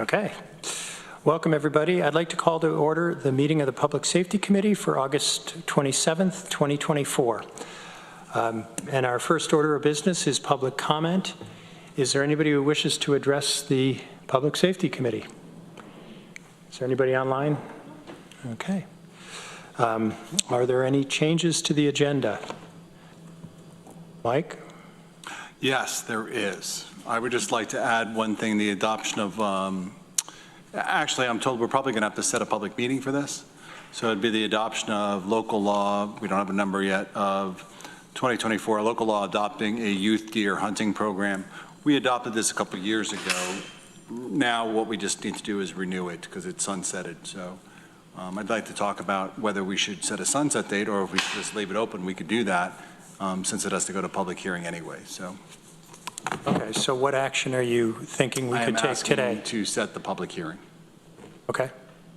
Okay. Welcome, everybody. I'd like to call to order the meeting of the Public Safety Committee for August 27th, 2024. And our first order of business is public comment. Is there anybody who wishes to address the Public Safety Committee? Is there anybody online? Okay. Are there any changes to the agenda? Mike? Yes, there is. I would just like to add one thing, the adoption of, actually, I'm told we're probably going to have to set a public meeting for this. So it'd be the adoption of local law, we don't have a number yet, of 2024, a local law adopting a youth deer hunting program. We adopted this a couple of years ago. Now what we just need to do is renew it because it's sunsetted. So I'd like to talk about whether we should set a sunset date or if we should just leave it open. We could do that since it has to go to public hearing anyway. So. Okay, so what action are you thinking we could take today? I am asking to set the public hearing. Okay.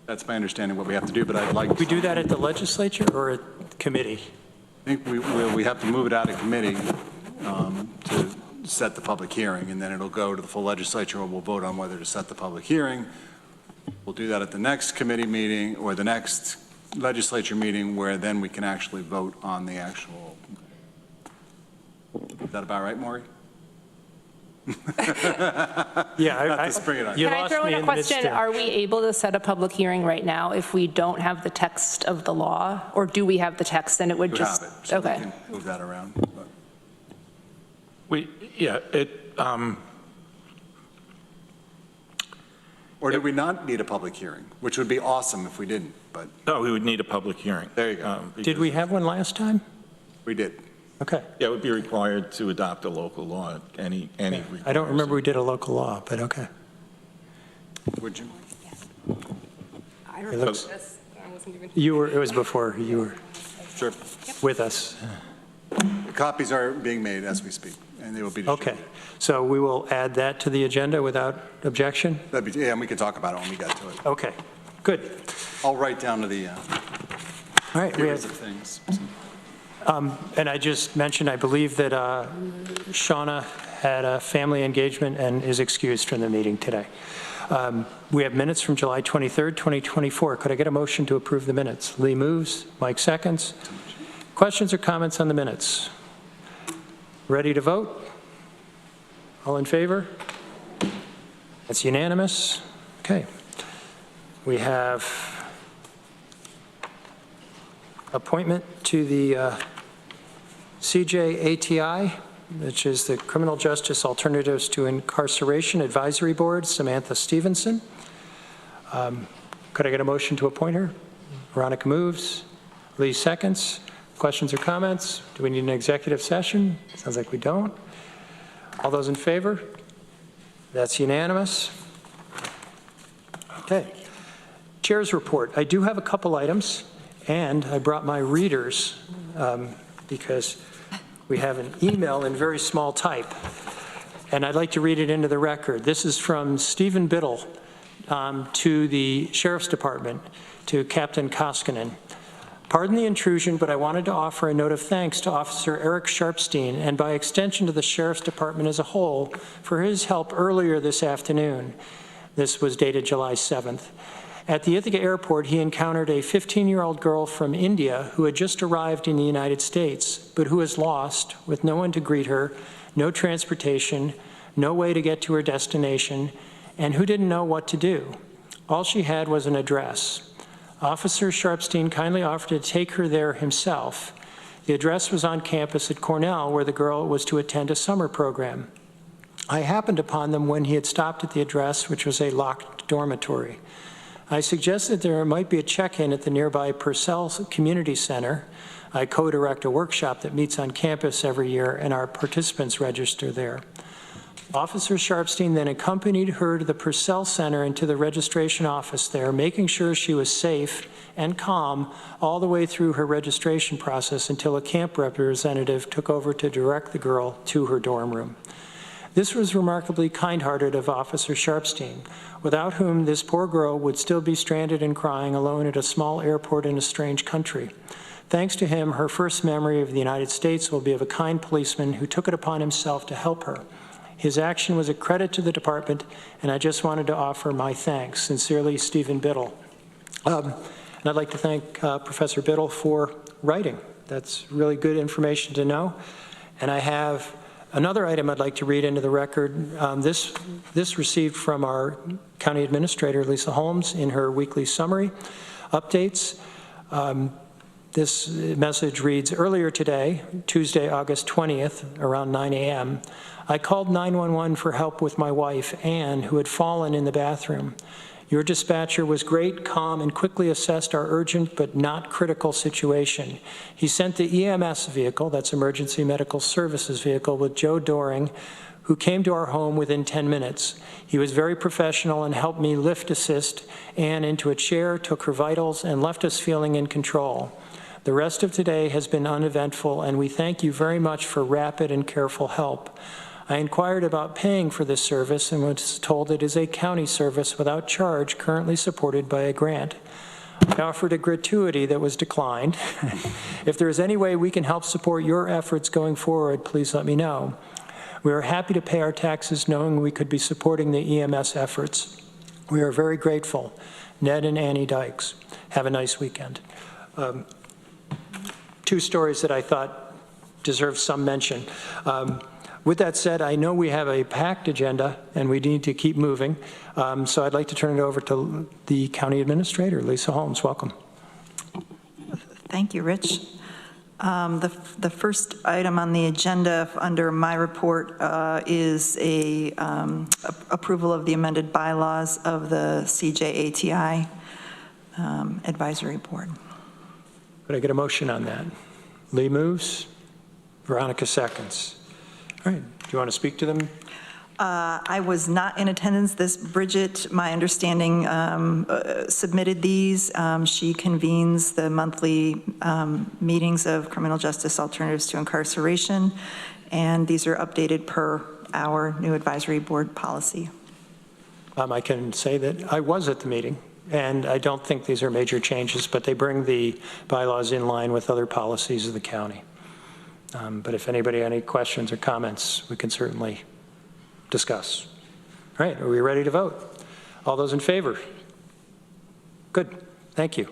That's my understanding what we have to do, but I'd like to. We do that at the legislature or at committee? I think we have to move it out of committee to set the public hearing, and then it'll go to the full legislature and we'll vote on whether to set the public hearing. We'll do that at the next committee meeting or the next legislature meeting where then we can actually vote on the actual. Is that about right, Maury? Yeah, bring it on. Can I throw in a question? Are we able to set a public hearing right now if we don't have the text of the law, or do we have the text and it would just have it, so okay? We can move that around. Or do we not need a public hearing, which would be awesome if we didn't, but. No, we would need a public hearing. There you go. Did we have one last time? We did. Okay. Yeah, it would be required to adopt a local law, any. I don't remember we did a local law, but okay. Would you? I remember this. I wasn't even. It was before you were Sure. with us. The copies are being made as we speak, and they will be distributed. Okay, so we will add that to the agenda without objection? That'd be, yeah, and we can talk about it when we get to it. Okay, good. I'll write down to the All right, we series have, of things. and I just mentioned, I believe that Shauna had a family engagement and is excused from the meeting today. We have minutes from July 23rd, 2024. Could I get a motion to approve the minutes? Lee moves, Mike seconds. Questions or comments on the minutes? Ready to vote? All in favor? That's unanimous. Okay. We have appointment to the CJATI, which is the Criminal Justice Alternatives to Incarceration Advisory Board, Samantha Stevenson. Could I get a motion to appoint her? Veronica moves. Lee seconds. Questions or comments? Do we need an executive session? Sounds like we don't. All those in favor? That's unanimous. Okay. Chair's report. I do have a couple items, and I brought my readers because we have an email in very small type, and I'd like to read it into the record. This is from Stephen Biddle to the Sheriff's Department, to Captain Koskinen. Pardon the intrusion, but I wanted to offer a note of thanks to Officer Eric Sharpstein and by extension to the Sheriff's Department as a whole for his help earlier this afternoon. This was dated July 7th. At the Ithaca airport, he encountered a 15-year-old girl from India who had just arrived in the United States, but who was lost with no one to greet her, no transportation, no way to get to her destination, and who didn't know what to do. All she had was an address. Officer Sharpstein kindly offered to take her there himself. The address was on campus at Cornell, where the girl was to attend a summer program. I happened upon them when he had stopped at the address, which was a locked dormitory. I suggested there might be a check-in at the nearby Purcell Community Center. I co-direct a workshop that meets on campus every year, and our participants register there. Officer Sharpstein then accompanied her to the Purcell Center and to the registration office there, making sure she was safe and calm all the way through her registration process until a camp representative took over to direct the girl to her dorm room. This was remarkably kind-hearted of Officer Sharpstein, without whom this poor girl would still be stranded and crying alone at a small airport in a strange country. Thanks to him, her first memory of the United States will be of a kind policeman who took it upon himself to help her. His action was a credit to the department, and I just wanted to offer my thanks. Sincerely, Stephen Biddle. And I'd like to thank Professor Biddle for writing. That's really good information to know. And I have another item I'd like to read into the record. This received from our county administrator, Lisa Holmes, in her weekly summary updates. This message reads, earlier today, Tuesday, August 20th, around 9 a.m., I called 911 for help with my wife, Anne, who had fallen in the bathroom. Your dispatcher was great, calm, and quickly assessed our urgent but not critical situation. He sent the EMS vehicle, that's Emergency Medical Services vehicle, with Joe Doring, who came to our home within 10 minutes. He was very professional and helped me lift assist Anne into a chair, took her vitals, and left us feeling in control. The rest of today has been uneventful, and we thank you very much for rapid and careful help. I inquired about paying for this service and was told it is a county service without charge currently supported by a grant. I offered a gratuity that was declined. If there is any way we can help support your efforts going forward, please let me know. We are happy to pay our taxes knowing we could be supporting the EMS efforts. We are very grateful. Ned and Annie Dykes. Have a nice weekend. Two stories that I thought deserve some mention. With that said, I know we have a packed agenda and we need to keep moving. So I'd like to turn it over to the County Administrator, Lisa Holmes. Welcome. Thank you, Rich. The first item on the agenda under my report is approval of the amended bylaws of the CJATI Advisory Board. Could I get a motion on that? Lee moves. Veronica seconds. All right. Do you want to speak to them? I was not in attendance. Bridget, my understanding, submitted these. She convenes the monthly meetings of Criminal Justice Alternatives to Incarceration, and these are updated per our new advisory board policy. I can say that I was at the meeting, and I don't think these are major changes, but they bring the bylaws in line with other policies of the county. But if anybody has any questions or comments, we can certainly discuss. All right, are we ready to vote? All those in favor? Good, thank you.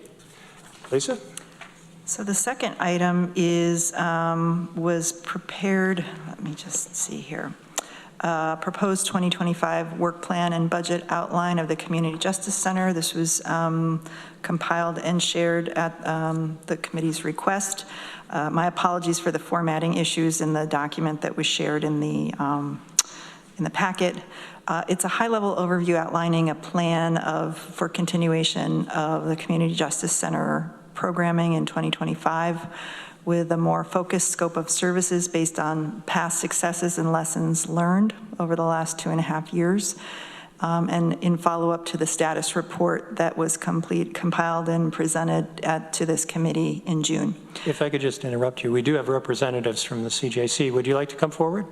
Lisa? So the second item is, was prepared, let me just see here. Proposed 2025 work plan and budget outline of the Community Justice Center. This was compiled and shared at the committee's request. My apologies for the formatting issues in the document that was shared in the packet. It's a high-level overview outlining a plan for continuation of the Community Justice Center programming in 2025 with a more focused scope of services based on past successes and lessons learned over the last 2.5 years. And in follow-up to the status report that was compiled and presented to this committee in June. If I could just interrupt you, we do have representatives from the CJC. Would you like to come forward?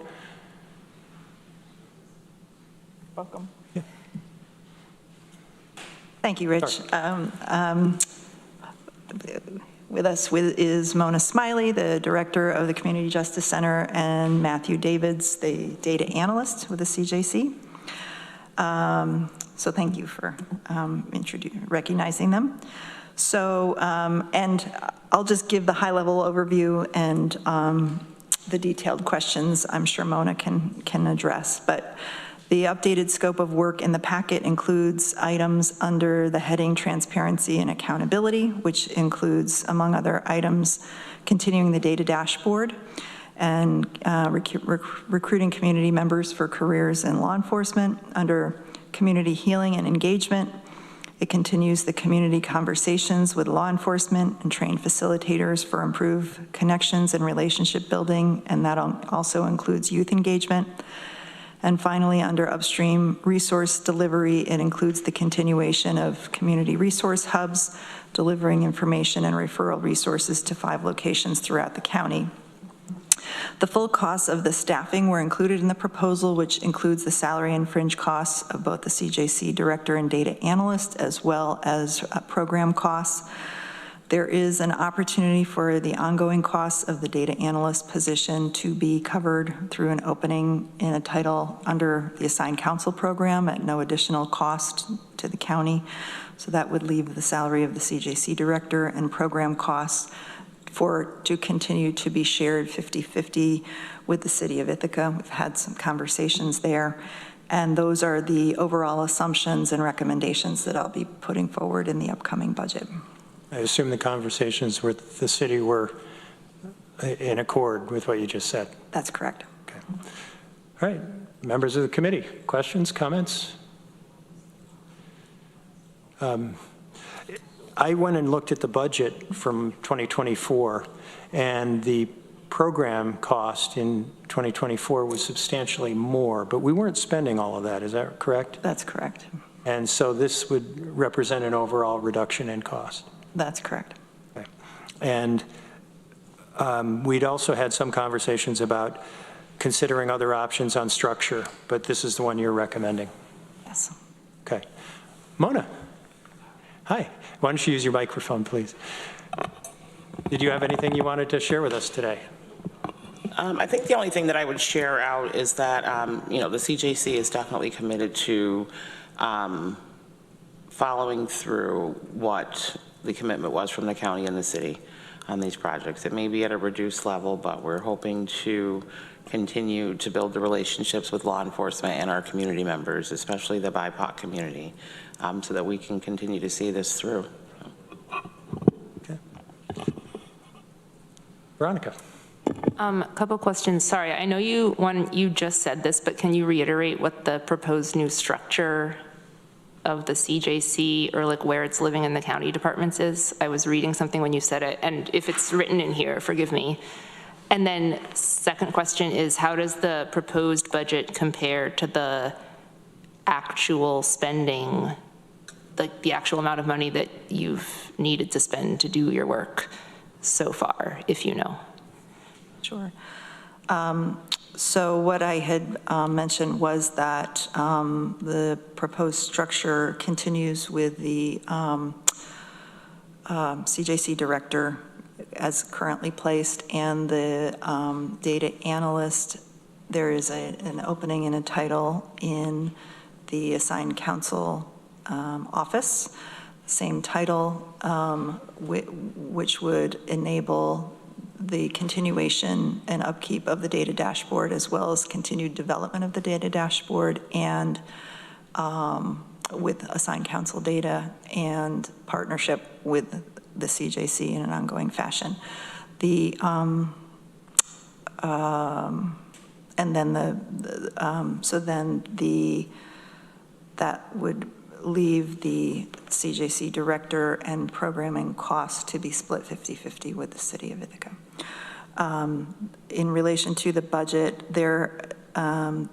Welcome. Yeah. Thank you, Rich. With us is Mona Smiley, the director of the Community Justice Center, and Matthew Davids, the data analyst with the CJC. So thank you for recognizing them. So, and I'll just give the high-level overview and the detailed questions I'm sure Mona can address. But the updated scope of work in the packet includes items under the heading Transparency and Accountability, which includes, among other items, continuing the data dashboard and recruiting community members for careers in law enforcement. Under Community Healing and Engagement, it continues the community conversations with law enforcement and trained facilitators for improved connections and relationship building, and that also includes youth engagement. And finally, under Upstream Resource Delivery, it includes the continuation of community resource hubs, delivering information and referral resources to 5 locations throughout the county. The full costs of the staffing were included in the proposal, which includes the salary and fringe costs of both the CJC director and data analyst, as well as program costs. There is an opportunity for the ongoing costs of the data analyst position to be covered through an opening in a title under the assigned counsel program at no additional cost to the county. So that would leave the salary of the CJC director and program costs to continue to be shared 50-50 with the city of Ithaca. We've had some conversations there. And those are the overall assumptions and recommendations that I'll be putting forward in the upcoming budget. I assume the conversations with the city were in accord with what you just said. That's correct. Okay. All right, members of the committee, questions, comments? I went and looked at the budget from 2024, and the program cost in 2024 was substantially more, but we weren't spending all of that, is that correct? That's correct. And so this would represent an overall reduction in cost. That's correct. Okay. And we'd also had some conversations about considering other options on structure, but this is the one you're recommending. Yes. Okay. Mona. Hi. Why don't you use your microphone, please? Did you have anything you wanted to share with us today? I think the only thing that I would share out is that, the CJC is definitely committed to following through what the commitment was from the county and the city on these projects. It may be at a reduced level, but we're hoping to continue to build the relationships with law enforcement and our community members, especially the BIPOC community, so that we can continue to see this through. Okay. Veronica. A couple questions. Sorry, I know you just said this, but can you reiterate what the proposed new structure of the CJC, or like where it's living in the county departments is? I was reading something when you said it, and if it's written in here, forgive me. And then second question is, how does the proposed budget compare to the actual spending, like the actual amount of money that you've needed to spend to do your work so far, if you know? Sure. So what I had mentioned was that the proposed structure continues with the CJC director as currently placed, and the data analyst. There is an opening in a title in the assigned counsel office, same title, which would enable the continuation and upkeep of the data dashboard, as well as continued development of the data dashboard, and with assigned counsel data and partnership with the CJC in an ongoing fashion. And then that would leave the CJC director and programming costs to be split 50-50 with the city of Ithaca. In relation to the budget, the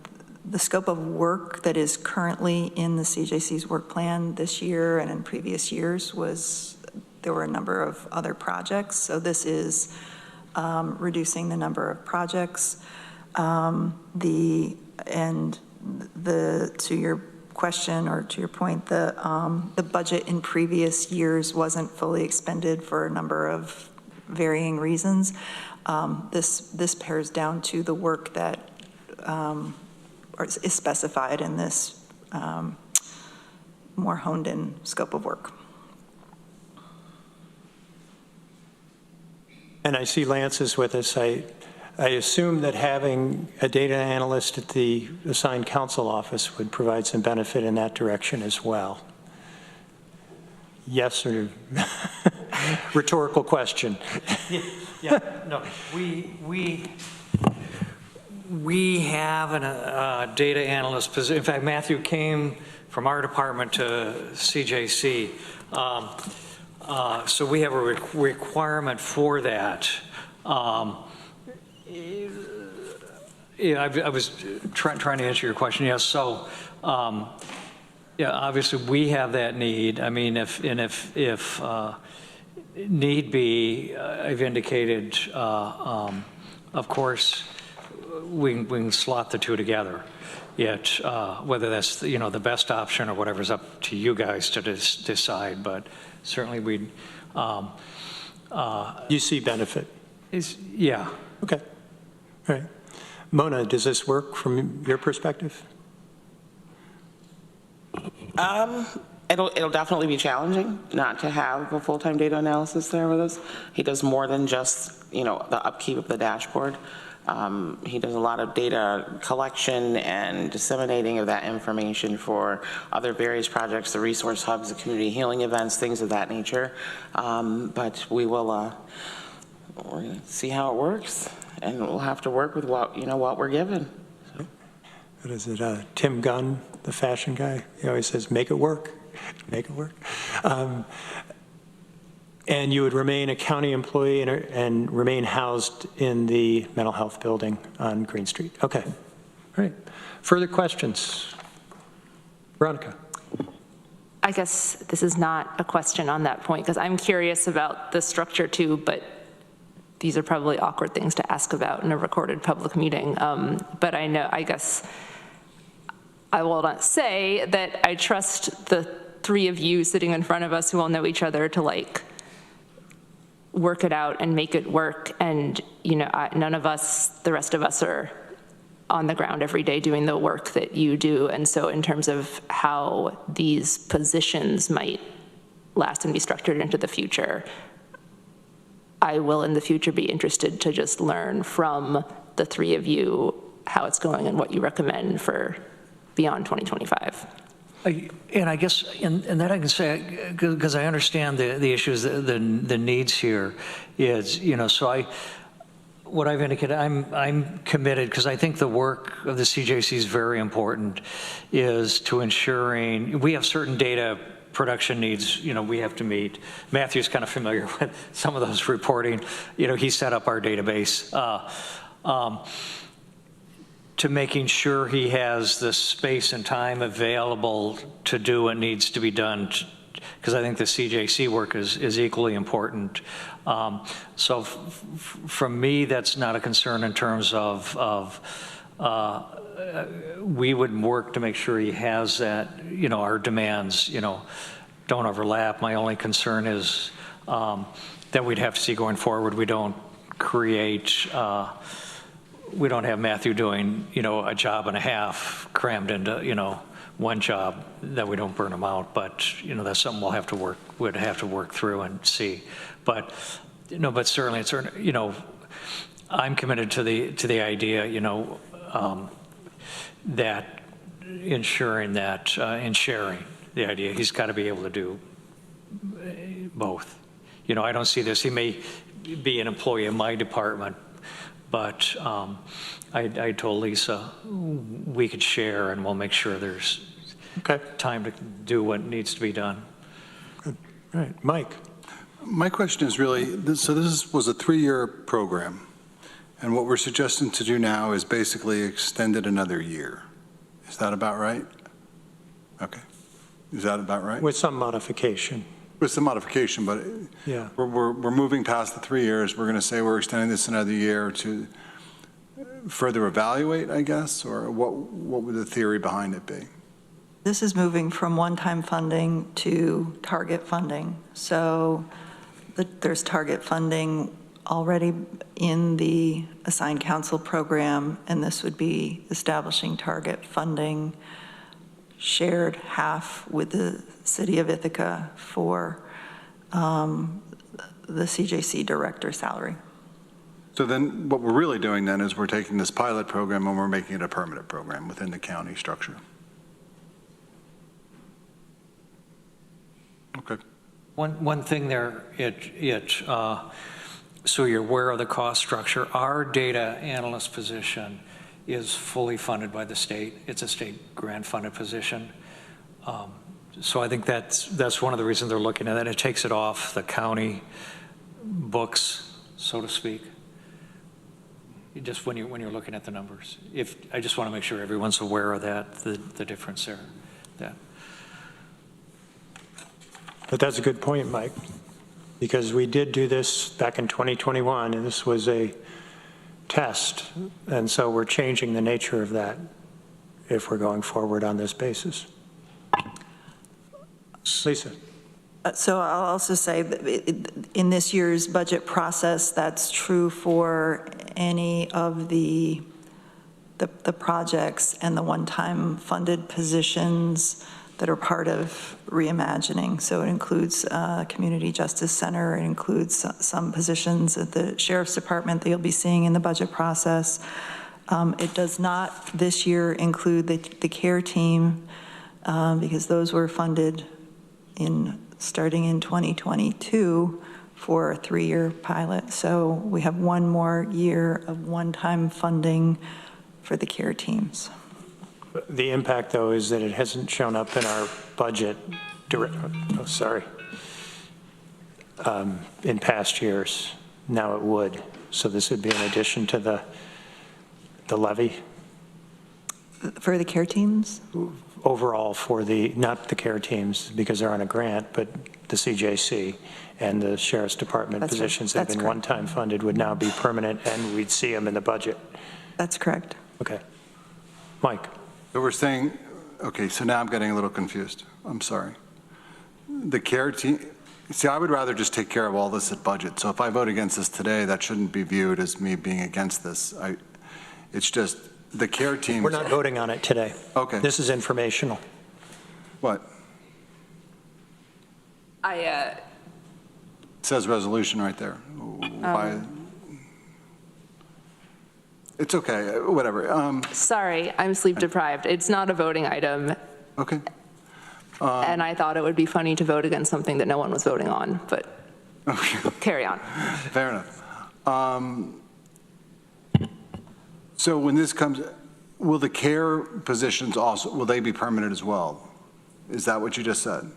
scope of work that is currently in the CJC's work plan this year and in previous years there were a number of other projects. So this is reducing the number of projects. To your question, or to your point, the budget in previous years wasn't fully expended for a number of varying reasons. This pares down to the work that is specified in this more honed-in scope of work. And I see Lance is with us. I assume that having a data analyst at the assigned counsel office would provide some benefit in that direction as well. Yes or rhetorical question? Yeah, no, we have a data analyst position. In fact, Matthew came from our department to CJC. So we have a requirement for that. Yeah, I was trying to answer your question. Yes, so yeah, obviously we have that need. I mean, if need be, I've indicated, of course, we can slot the two together. Yet, whether that's the best option or whatever is up to you guys to decide. But certainly we'd You see benefit? Yeah. Okay, all right. Mona, does this work from your perspective? It'll definitely be challenging not to have a full-time data analysis there with us. He does more than just, the upkeep of the dashboard. He does a lot of data collection and disseminating of that information for other various projects, the resource hubs, the community healing events, things of that nature. But we will, we're gonna see how it works, and we'll have to work with what we're given. What is it, Tim Gunn, the fashion guy? He always says, make it work, make it work. And you would remain a county employee and remain housed in the mental health building on Green Street. Okay, all right. Further questions? Veronica. I guess this is not a question on that point, because I'm curious about the structure too, but these are probably awkward things to ask about in a recorded public meeting. But I guess I will not say that I trust the three of you sitting in front of us who all know each other to work it out and make it work. And, none of us, the rest of us are on the ground every day doing the work that you do. And so in terms of how these positions might last and be structured into the future, I will in the future be interested to just learn from the three of you how it's going and what you recommend for beyond 2025. And I guess, and that I can say, because I understand the issues, the needs here is, so what I've indicated, I'm committed, because I think the work of the CJC is very important, is to ensuring, we have certain data production needs, we have to meet. Matthew's kind of familiar with some of those reporting. He set up our database. To making sure he has the space and time available to do what needs to be done, because I think the CJC work is equally important. So from me, that's not a concern in terms of we would work to make sure he has that, our demands, don't overlap. My only concern is that we'd have to see going forward, we don't create, we don't have Matthew doing, a job and a half crammed into, one job, that we don't burn him out. But, that's something we'd have to work through and see. But, but certainly, I'm committed to the idea, that ensuring that, and sharing the idea, he's got to be able to do both. I don't see this, he may be an employee in my department, but I told Lisa we could share, and we'll make sure there's time to do what needs to be done. Good. All right, Mike. My question is really, so this was a 3-year program, and what we're suggesting to do now is basically extend it another year. Is that about right? Okay. Is that about right? With some modification. With some modification, but yeah, we're moving past the 3 years. We're going to say we're extending this another year to further evaluate, I guess, or what would the theory behind it be? This is moving from one-time funding to target funding. So there's target funding already in the assigned counsel program, and this would be establishing target funding shared half with the city of Ithaca for the CJC director salary. So then what we're really doing then is we're taking this pilot program and we're making it a permanent program within the county structure. Okay. One thing there, so you're aware of the cost structure. Our data analyst position is fully funded by the state. It's a state grant funded position. So I think that's one of the reasons they're looking at that. It takes it off the county books, so to speak. Just when you're looking at the numbers. I just want to make sure everyone's aware of that, the difference there. But that's a good point, Mike, because we did do this back in 2021, and this was a test, and so we're changing the nature of that if we're going forward on this basis. Lisa. So I'll also say that in this year's budget process, that's true for any of the projects and the one-time funded positions that are part of reimagining. So it includes Community Justice Center, it includes some positions at the Sheriff's Department that you'll be seeing in the budget process. It does not this year include the care team because those were funded starting in 2022 for a 3-year pilot. So we have one more year of one-time funding for the care teams. The impact, though, is that it hasn't shown up in our budget, in past years. Now it would. So this would be in addition to the levy? For the care teams? Overall for not the care teams because they're on a grant, but the CJC and the Sheriff's Department That's right. positions that have That's been correct. one-time funded would now be permanent and we'd see them in the budget. That's correct. Okay. Mike? So we're saying, okay, so now I'm getting a little confused. I'm sorry. The care team, see, I would rather just take care of all this at budget. So if I vote against this today, that shouldn't be viewed as me being against this. It's just the care team. We're not voting on it today. Okay. This is informational. What? It says resolution right there. Why? It's okay, whatever. Sorry, I'm sleep deprived. It's not a voting item, Okay. and I thought it would be funny to vote against something that no one was voting on, but carry on. Fair enough. So when this comes, will the care positions also, will they be permanent as well? Is that what you just said?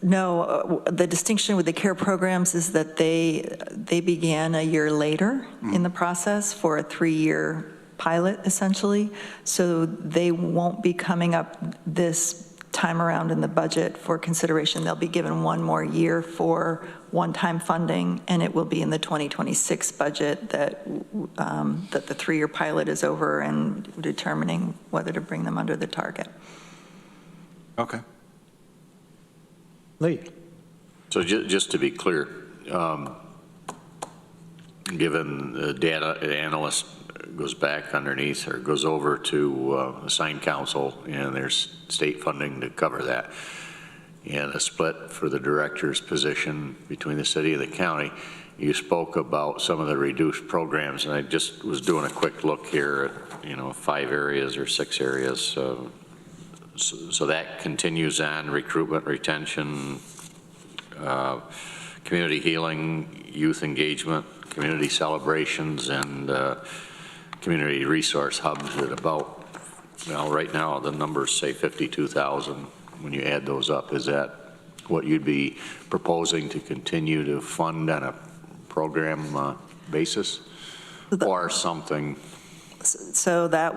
No, the distinction with the care programs is that they began a year later in the process for a 3-year pilot, essentially. So they won't be coming up this time around in the budget for consideration. They'll be given one more year for one-time funding, and it will be in the 2026 budget that the 3-year pilot is over and determining whether to bring them under the target. Okay. Lee? So just to be clear, given the data analyst goes back underneath or goes over to assigned counsel and there's state funding to cover that, and a split for the director's position between the city and the county, you spoke about some of the reduced programs, and I just was doing a quick look here at 5 areas or 6 areas. So that continues on: recruitment, retention, community healing, youth engagement, community celebrations, and community resource hubs at about, well, right now the numbers say 52,000. When you add those up, is that what you'd be proposing to continue to fund on a program basis, or something? So that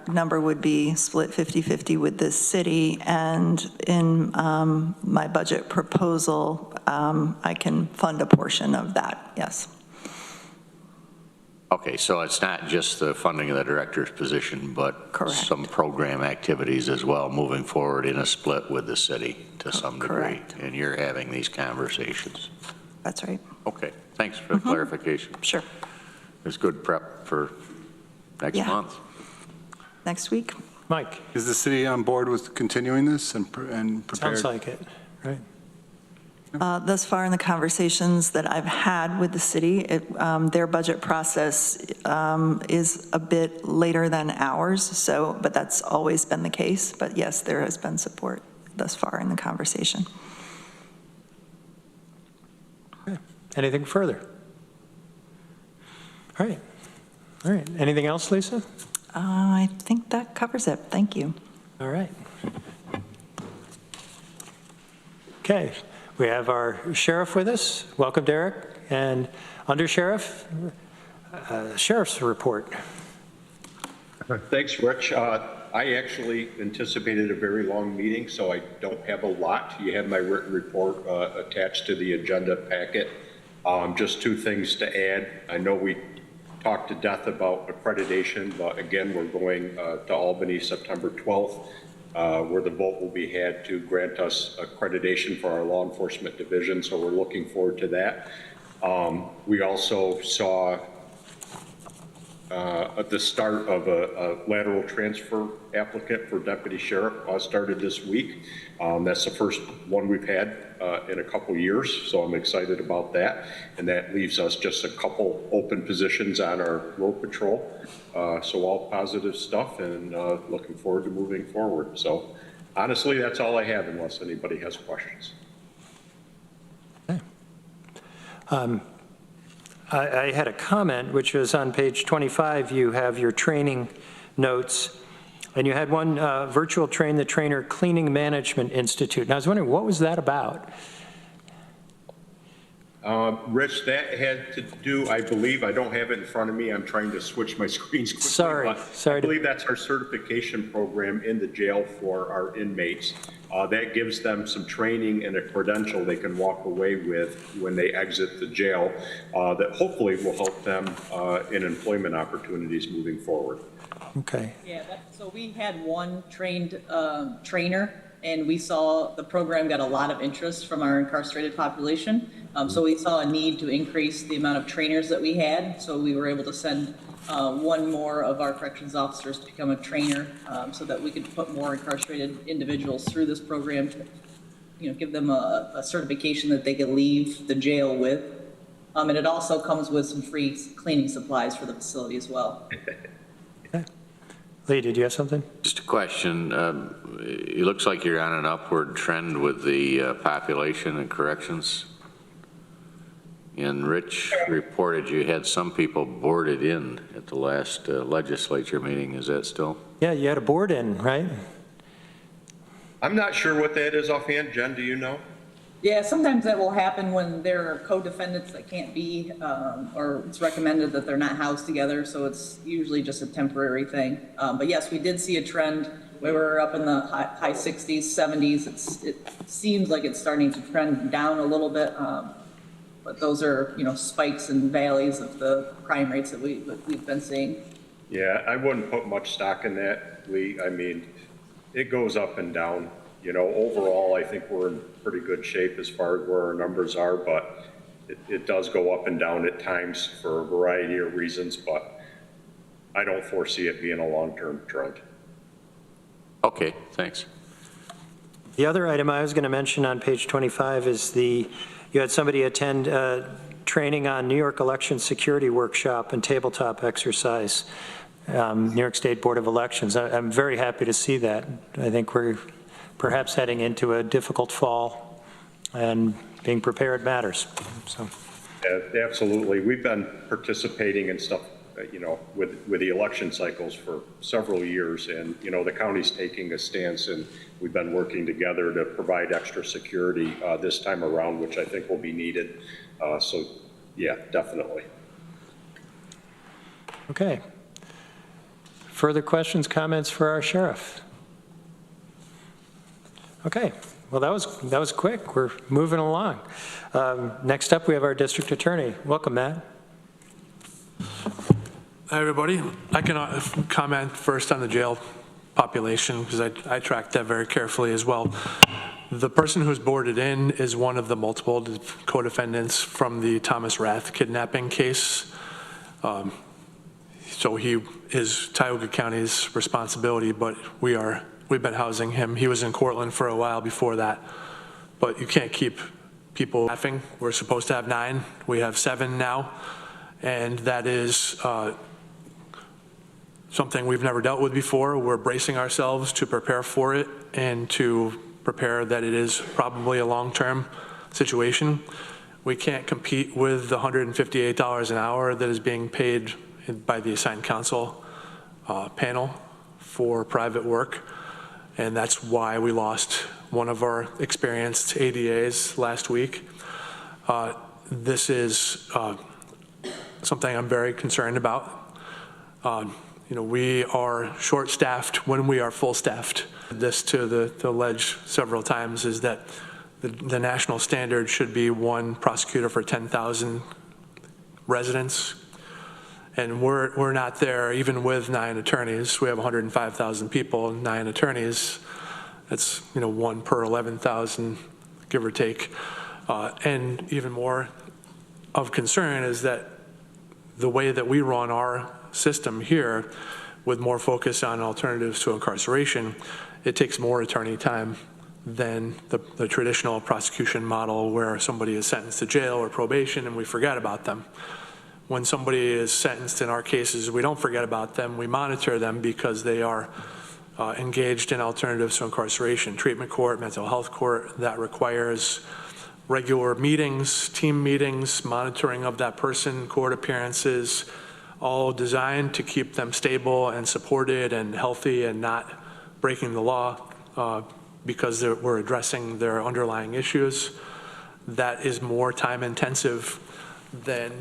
number would be split 50-50 with the city, and in my budget proposal, I can fund a portion of that, yes. Okay, so it's not just the funding of the director's position, but Correct. some program activities as well moving forward in a split with the city to some degree. Correct. And you're having these conversations. That's right. Okay, thanks for the clarification. Sure. It's good prep for next Yeah. month. Next week? Mike? Is the city on board with continuing this and prepared? Sounds like it, right? Thus far in the conversations that I've had with the city, their budget process is a bit later than ours, but that's always been the case. But yes, there has been support thus far in the conversation. Okay. Anything further? All right. All right. Anything else, Lisa? I think that covers it. Thank you. All right. Okay. We have our sheriff with us. Welcome, Derek. And under sheriff, sheriff's report. Thanks, Rich. I actually anticipated a very long meeting, so I don't have a lot. You have my written report attached to the agenda packet. Just 2 things to add. I know we talked to death about accreditation, but again, we're going to Albany September 12th where the vote will be had to grant us accreditation for our law enforcement division, so we're looking forward to that. We also saw at the start of a lateral transfer applicant for deputy sheriff started this week. That's the first one we've had in a couple years, so I'm excited about that. And that leaves us just a couple open positions on our road patrol. So all positive stuff, and looking forward to moving forward. So honestly, that's all I have unless anybody has questions. Okay. I had a comment, which was on page 25, you have your training notes, and you had one virtual train the trainer cleaning management institute. And I was wondering, what was that about? Rich, that had to do, I believe, I don't have it in front of me. I'm trying to switch my screens quickly. Sorry. I believe that's our certification program in the jail for our inmates. That gives them some training and a credential they can walk away with when they exit the jail that hopefully will help them in employment opportunities moving forward. Okay. Yeah, so we had one trained trainer, and we saw the program got a lot of interest from our incarcerated population. So we saw a need to increase the amount of trainers that we had. So we were able to send one more of our corrections officers to become a trainer so that we could put more incarcerated individuals through this program to, give them a certification that they could leave the jail with. And it also comes with some free cleaning supplies for the facility as well. Okay. Lee, did you have something? Just a question. It looks like you're on an upward trend with the population and corrections. And Rich reported you had some people boarded in at the last legislature meeting. Is that still? Yeah, you had a board in, right? I'm not sure what that is offhand. Jen, do you know? Yeah, sometimes that will happen when there are co-defendants that can't be, or it's recommended that they're not housed together, so it's usually just a temporary thing. But yes, we did see a trend where we're up in the high 60s, 70s. It seems like it's starting to trend down a little bit, but those are, spikes and valleys of the crime rates that we've been seeing. Yeah, I wouldn't put much stock in that, Lee. I mean, it goes up and down. Overall, I think we're in pretty good shape as far as where our numbers are, but it does go up and down at times for a variety of reasons, but I don't foresee it being a long-term trend. Okay, thanks. The other item I was going to mention on page 25 is you had somebody attend training on New York election security workshop and tabletop exercise, New York State Board of Elections. I'm very happy to see that. I think we're perhaps heading into a difficult fall, and being prepared matters. So. Yeah, absolutely. We've been participating in stuff, with the election cycles for several years, and, the county's taking a stance, and we've been working together to provide extra security this time around, which I think will be needed. So, yeah, definitely. Okay. Further questions, comments for our sheriff? Okay. Well, that was quick. We're moving along. Next up, we have our district attorney. Welcome, Matt. Hi, everybody. I can comment first on the jail population because I tracked that very carefully as well. The person who's boarded in is one of the multiple co-defendants from the Thomas Rath kidnapping case. So he is Tioga County's responsibility, but we've been housing him. He was in Cortland for a while before that, but you can't keep people laughing. We're supposed to have 9. We have 7 now, and that is something we've never dealt with before. We're bracing ourselves to prepare for it and to prepare that it is probably a long-term situation. We can't compete with the $158 an hour that is being paid by the assigned counsel panel for private work. And that's why we lost one of our experienced ADAs last week. This is something I'm very concerned about. We are short-staffed when we are full-staffed. This to the ledge several times is that the national standard should be 1 prosecutor for 10,000 residents. And we're not there even with 9 attorneys. We have 105,000 people, 9 attorneys. That's, 1 per 11,000, give or take. And even more of concern is that the way that we run our system here, with more focus on alternatives to incarceration, it takes more attorney time than the traditional prosecution model where somebody is sentenced to jail or probation and we forget about them. When somebody is sentenced in our cases, we don't forget about them. We monitor them because they are engaged in alternatives to incarceration, treatment court, mental health court. That requires regular meetings, team meetings, monitoring of that person, court appearances, all designed to keep them stable and supported and healthy and not breaking the law because we're addressing their underlying issues. That is more time intensive than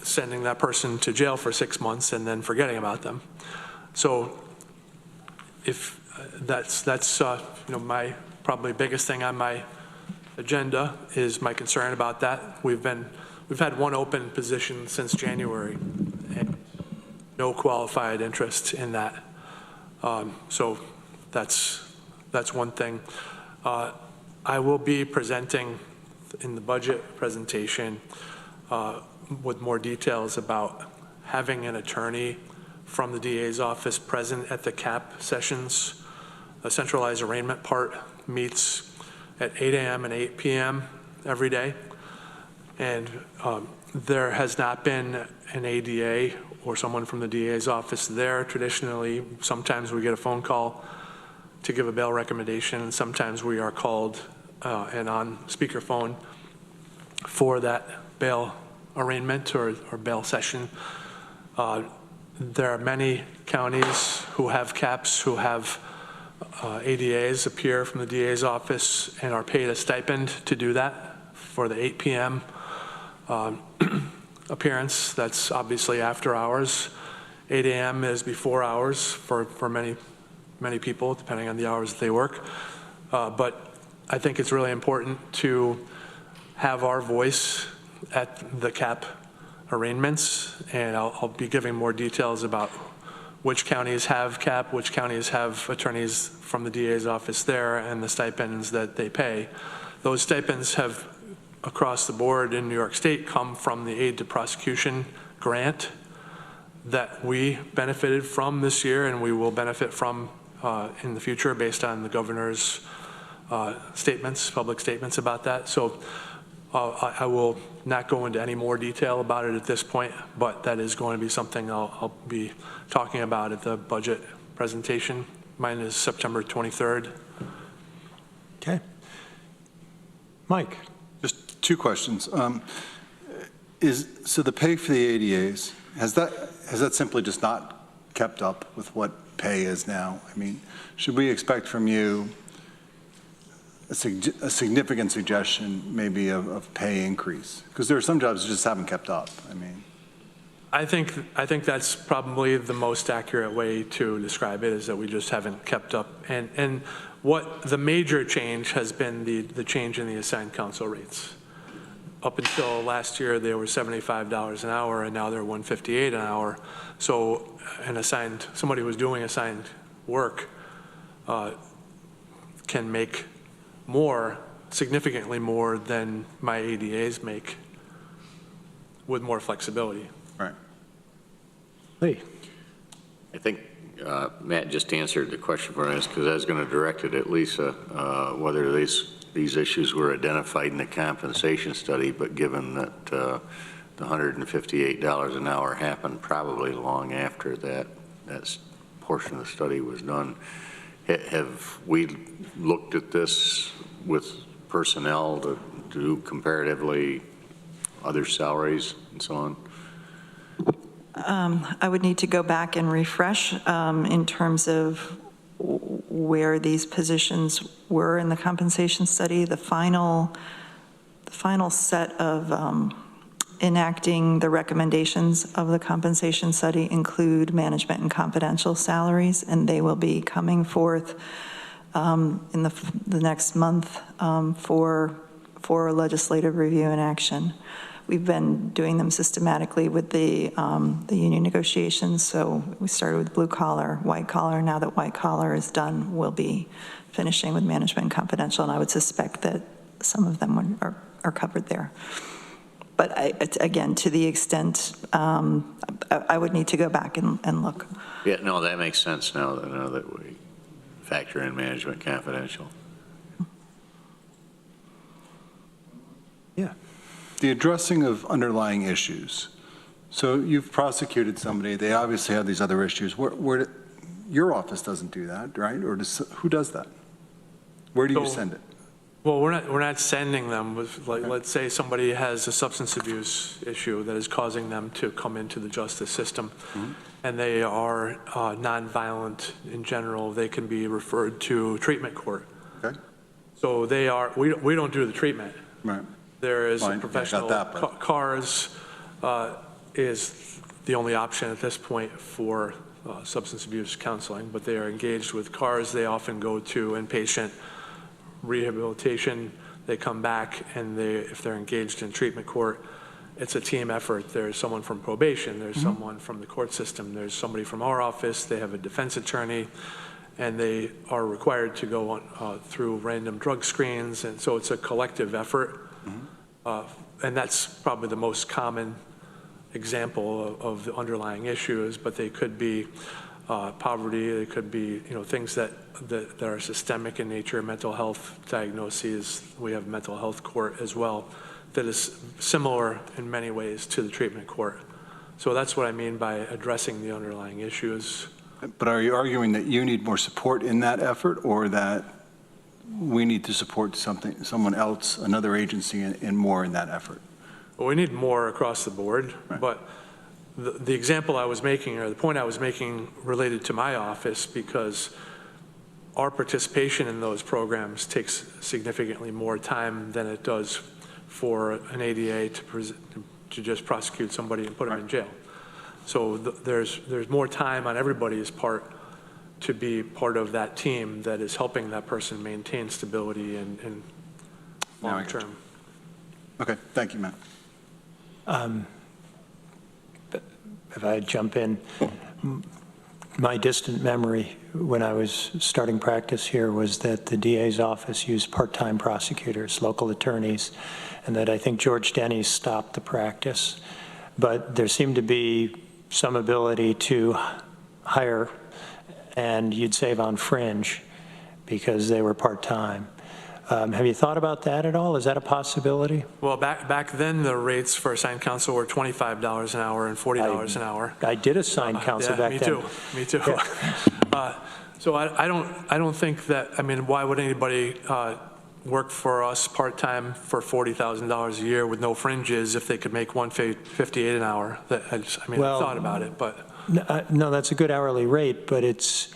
sending that person to jail for 6 months and then forgetting about them. So if that's my probably biggest thing on my agenda is my concern about that. We've had one open position since January and no qualified interest in that. So that's one thing. I will be presenting in the budget presentation with more details about having an attorney from the DA's office present at the CAP sessions. The centralized arraignment part meets at 8 a.m. and 8 p.m. every day. And there has not been an ADA or someone from the DA's office there. Traditionally, sometimes we get a phone call to give a bail recommendation, and sometimes we are called and on speakerphone for that bail arraignment or bail session. There are many counties who have CAPs who have ADAs appear from the DA's office and are paid a stipend to do that for the 8 p.m. Appearance. That's obviously after hours. 8 a.m. is before hours for many people, depending on the hours that they work. But I think it's really important to have our voice at the CAP arraignments, and I'll be giving more details about which counties have CAP, which counties have attorneys from the DA's office there, and the stipends that they pay. Those stipends have, across the board in New York State, come from the Aid to Prosecution grant that we benefited from this year and we will benefit from in the future based on the governor's statements, public statements about that. So I will not go into any more detail about it at this point, but that is going to be something I'll be talking about at the budget presentation. Mine is September 23rd. Okay. Mike. Just two questions. So the pay for the ADAs, has that simply just not kept up with what pay is now? I mean, should we expect from you a significant suggestion maybe of pay increase? Because there are some jobs that just haven't kept up. I mean, I think that's probably the most accurate way to describe it, is that we just haven't kept up. And what the major change has been the change in the assigned counsel rates. Up until last year, they were $75 an hour, and now they're $158 an hour. So somebody who's doing assigned work can make more, significantly more than my ADAs make, with more flexibility. right. Lee. I think Matt just answered the question for us, because I was going to direct it at Lisa, whether these issues were identified in the compensation study, but given that the $158 an hour happened probably long after that portion of the study was done, have we looked at this with personnel to do comparatively other salaries and so on? I would need to go back and refresh in terms of where these positions were in the compensation study. The final set of enacting the recommendations of the compensation study include management and confidential salaries, and they will be coming forth in the next month for legislative review and action. we've been doing them systematically with the union negotiations. So we started with blue collar, white collar. Now that white collar is done, we'll be finishing with management confidential, and I would suspect that some of them are covered there. But again, to the extent, I would need to go back and look. Yeah, no, that makes sense now that we factor in management confidential. Yeah. The addressing of underlying issues. So you've prosecuted somebody, they obviously have these other issues. Your office doesn't do that, right? Or who does that? Where do you send it? Well, we're not sending them with, like, let's say somebody has a substance abuse issue that is causing them to come into the justice system, and they are nonviolent in general, they can be referred to treatment court. Okay. So we don't do the treatment. Right. There is Fine. a professional, Yeah, got that, but- CARS is the only option at this point for substance abuse counseling, but they are engaged with CARS. They often go to inpatient rehabilitation. They come back, and if they're engaged in treatment court, it's a team effort. There's someone from probation, there's someone from the court system, there's somebody from our office, they have a defense attorney, and they are required to go on through random drug screens, and so it's a collective effort. And that's probably the most common example of the underlying issues, but they could be poverty, they could be things that are systemic in nature, mental health diagnoses. We have mental health court as well that is similar in many ways to the treatment court. So that's what I mean by addressing the underlying issues. But are you arguing that you need more support in that effort, or that we need to support someone else, another agency, and more in that effort? Well, we need more across the board, Right. but the example I was making, or the point I was making, related to my office, because our participation in those programs takes significantly more time than it does for an ADA to just prosecute somebody and put them in jail. So there's more time on everybody's part to be part of that team that is helping that person maintain stability and Now I got you. long-term. Okay, thank you, Matt. If I jump in, my distant memory when I was starting practice here was that the DA's office used part-time prosecutors, local attorneys, and that I think George Denny's stopped the practice. But there seemed to be some ability to hire, and you'd save on fringe because they were part-time. Have you thought about that at all? Is that a possibility? Well, back then, the rates for assigned counsel were $25 an hour and $40 an hour. I did assign counsel back then. Me too. So I don't think that, I mean, why would anybody work for us part-time for $40,000 a year with no fringes if they could make $158 an hour? I thought about it, but. No, that's a good hourly rate, but it's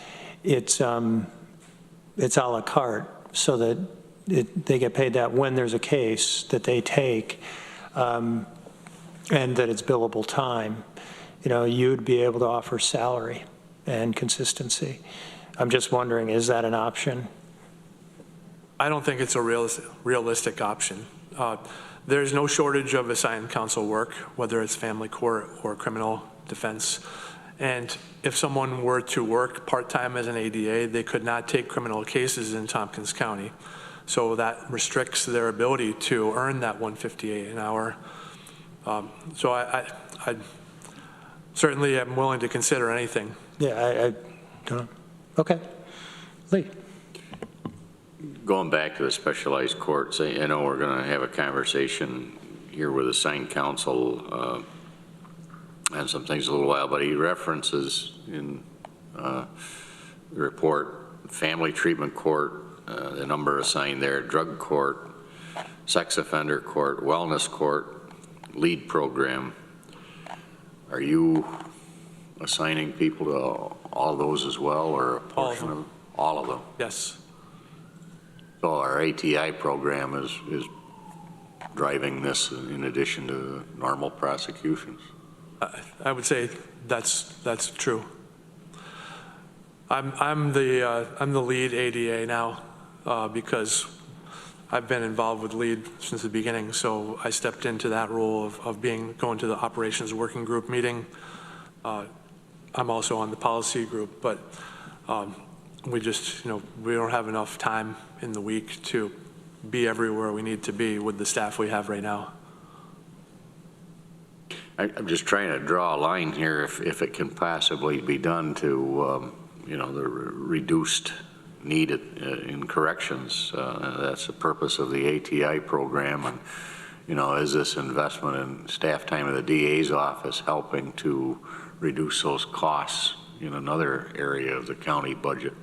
a la carte, so that they get paid that when there's a case that they take, and that it's billable time. You'd be able to offer salary and consistency. I'm just wondering, is that an option? I don't think it's a realistic option. There's no shortage of assigned counsel work, whether it's family court or criminal defense. And if someone were to work part-time as an ADA, they could not take criminal cases in Tompkins County. So that restricts their ability to earn that $158 an hour. So I certainly am willing to consider anything. Yeah, I don't know. Okay. Lee. Going back to the specialized courts, I know we're going to have a conversation here with assigned counsel on some things a little while, but he references in the report family treatment court, the number assigned there, drug court, sex offender court, wellness court, lead program. Are you assigning people to all of those as well, or a portion of them? All of them? Yes. So our ATI program is driving this in addition to normal prosecutions? I would say that's true. I'm the lead ADA now because I've been involved with LEAD since the beginning, so I stepped into that role of going to the operations working group meeting. I'm also on the policy group, but we just, we don't have enough time in the week to be everywhere we need to be with the staff we have right now. I'm just trying to draw a line here, if it can possibly be done to, the reduced need in corrections. That's the purpose of the ATI program. And, is this investment in staff time of the DA's office helping to reduce those costs in another area of the county budget?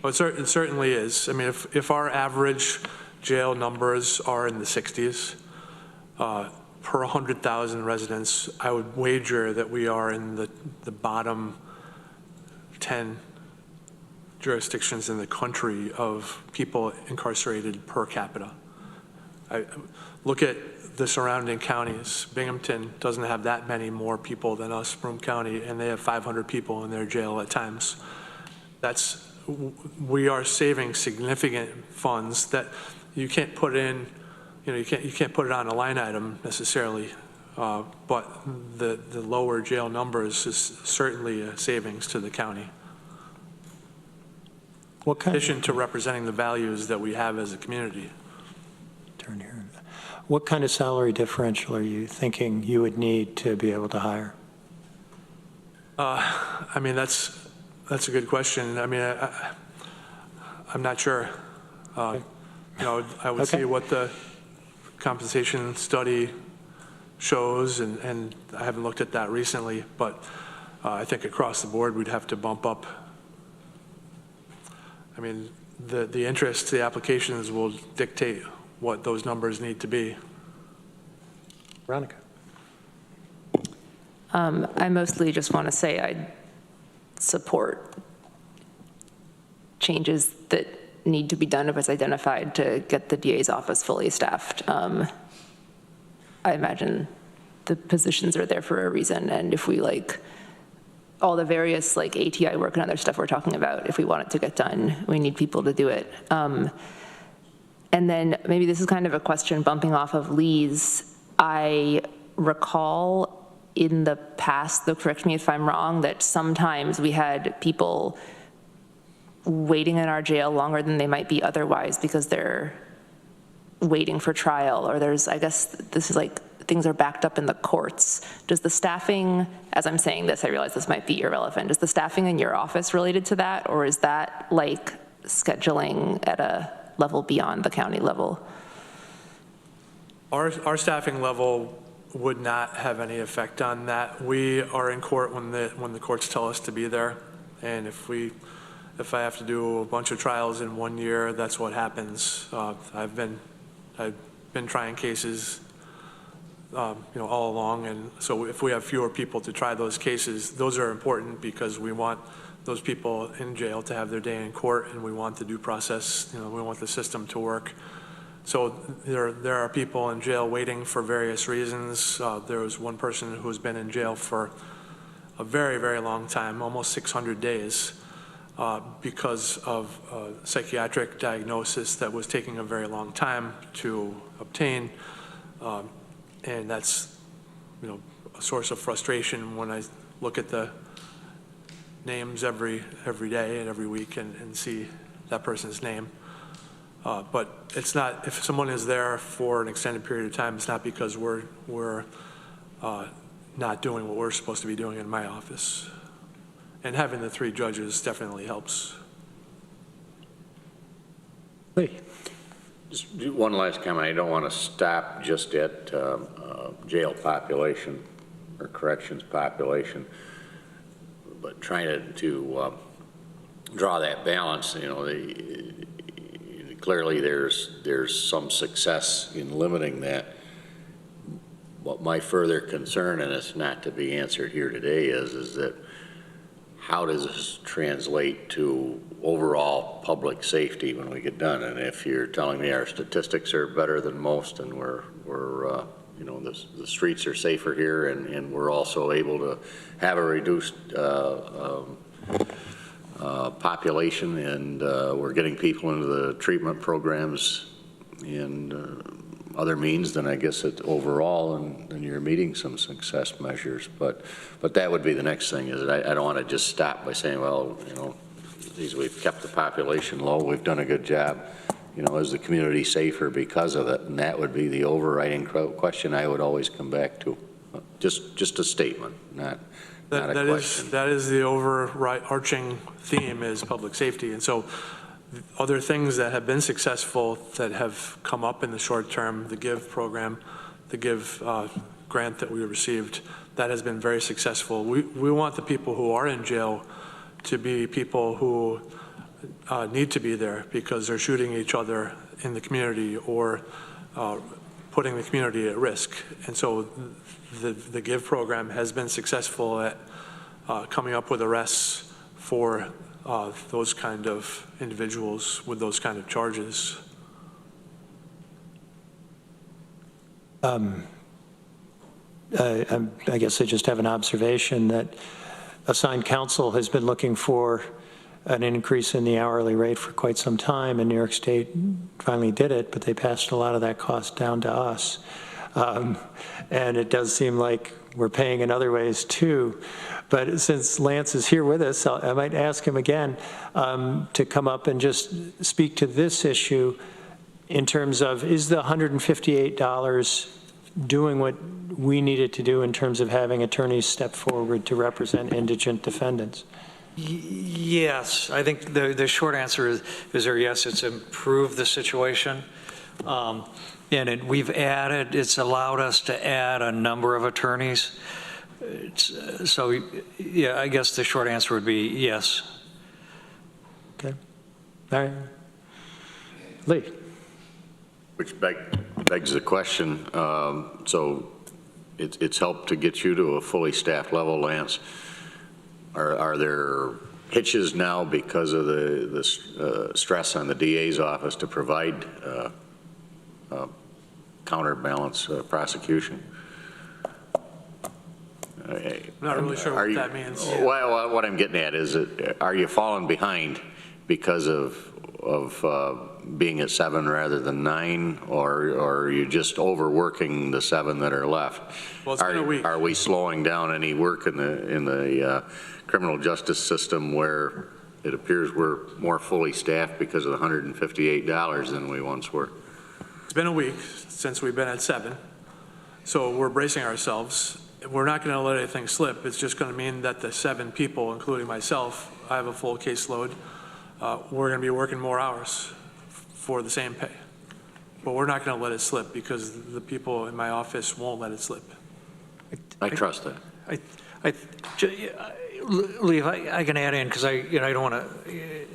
Well, it certainly is. I mean, if our average jail numbers are in the 60s, per 100,000 residents, I would wager that we are in the bottom 10 jurisdictions in the country of people incarcerated per capita. I look at the surrounding counties. Binghamton doesn't have that many more people than us, Broome County, and they have 500 people in their jail at times. We are saving significant funds that you can't put in, you can't put it on a line item necessarily, but the lower jail numbers is certainly a savings to the county. In addition to representing the values that we have as a community. Turn here. What kind of salary differential are you thinking you would need to be able to hire? I mean, that's a good question. I mean, I'm not sure. I would see what the compensation study shows, and I haven't looked at that recently, but I think across the board we'd have to bump up. I mean, the interest, the applications will dictate what those numbers need to be. Veronica. I mostly just want to say I support changes that need to be done if it's identified to get the DA's office fully staffed. I imagine the positions are there for a reason, and if we all the various ATI work and other stuff we're talking about, if we want it to get done, we need people to do it. And then maybe this is kind of a question bumping off of Lee's. I recall in the past, though correct me if I'm wrong, that sometimes we had people waiting in our jail longer than they might be otherwise because they're waiting for trial, or I guess this is things are backed up in the courts. Does the staffing, as I'm saying this, I realize this might be irrelevant, is the staffing in your office related to that, or is that scheduling at a level beyond the county level? Our staffing level would not have any effect on that. We are in court when the courts tell us to be there, and if I have to do a bunch of trials in 1 year, that's what happens. I've been trying cases all along, and so if we have fewer people to try those cases, those are important because we want those people in jail to have their day in court, and we want the due process, we want the system to work. So there are people in jail waiting for various reasons. There was one person who's been in jail for a very, very long time, almost 600 days, because of a psychiatric diagnosis that was taking a very long time to obtain. And that's, a source of frustration when I look at the names every day and every week and see that person's name. But it's not, if someone is there for an extended period of time, it's not because we're not doing what we're supposed to be doing in my office. And having the 3 judges definitely helps. Lee. Just one last comment. I don't want to stop just at jail population or corrections population, but trying to draw that balance. Clearly there's some success in limiting that. What my further concern, and it's not to be answered here today, is that how does this translate to overall public safety when we get done? And if you're telling me our statistics are better than most, and we're the streets are safer here, and we're also able to have a reduced population, and we're getting people into the treatment programs other means, then I guess it overall, and you're meeting some success measures. But that would be the next thing, is I don't want to just stop by saying, well, you know, we've kept the population low, we've done a good job. You know, is the community safer because of it? And that would be the overriding question I would always come back to. Just a statement, not a question. That is the overarching theme, is public safety. And so other things that have been successful that have come up in the short term, the GIVE program, the GIVE grant that we received, that has been very successful. We want the people who are in jail to be people who need to be there because they're shooting each other in the community or putting the community at risk. And so the GIVE program has been successful at coming up with arrests for those kind of individuals with those kind of charges. I guess I just have an observation that assigned counsel has been looking for an increase in the hourly rate for quite some time, and New York State finally did it, but they passed a lot of that cost down to us. And it does seem like we're paying in other ways too. But since Lance is here with us, I might ask him again to come up and just speak to this issue in terms of, is the $158 doing what we needed to do in terms of having attorneys step forward to represent indigent defendants? Yes, I think the short answer is there, yes, it's improved the situation. And it's allowed us to add a number of attorneys. So, yeah, I guess the short answer would be yes. Okay. All right. Lee. Which begs the question, so it's helped to get you to a fully staffed level, Lance. Are there hitches now because of the stress on the DA's office to provide counterbalance prosecution? I'm not really sure what that means. Well, what I'm getting at is, are you falling behind because of being at 7 rather than 9, or are you just overworking the 7 that are left? Well, it's been a week. Are we slowing down any work in the criminal justice system where it appears we're more fully staffed because of the $158 than we once were? It's been a week since we've been at 7, so we're bracing ourselves. We're not going to let anything slip. It's just going to mean that the 7 people, including myself, I have a full caseload. We're going to be working more hours for the same pay. But we're not going to let it slip because the people in my office won't let it slip. I trust that. Lee, if I can add in, because I don't want to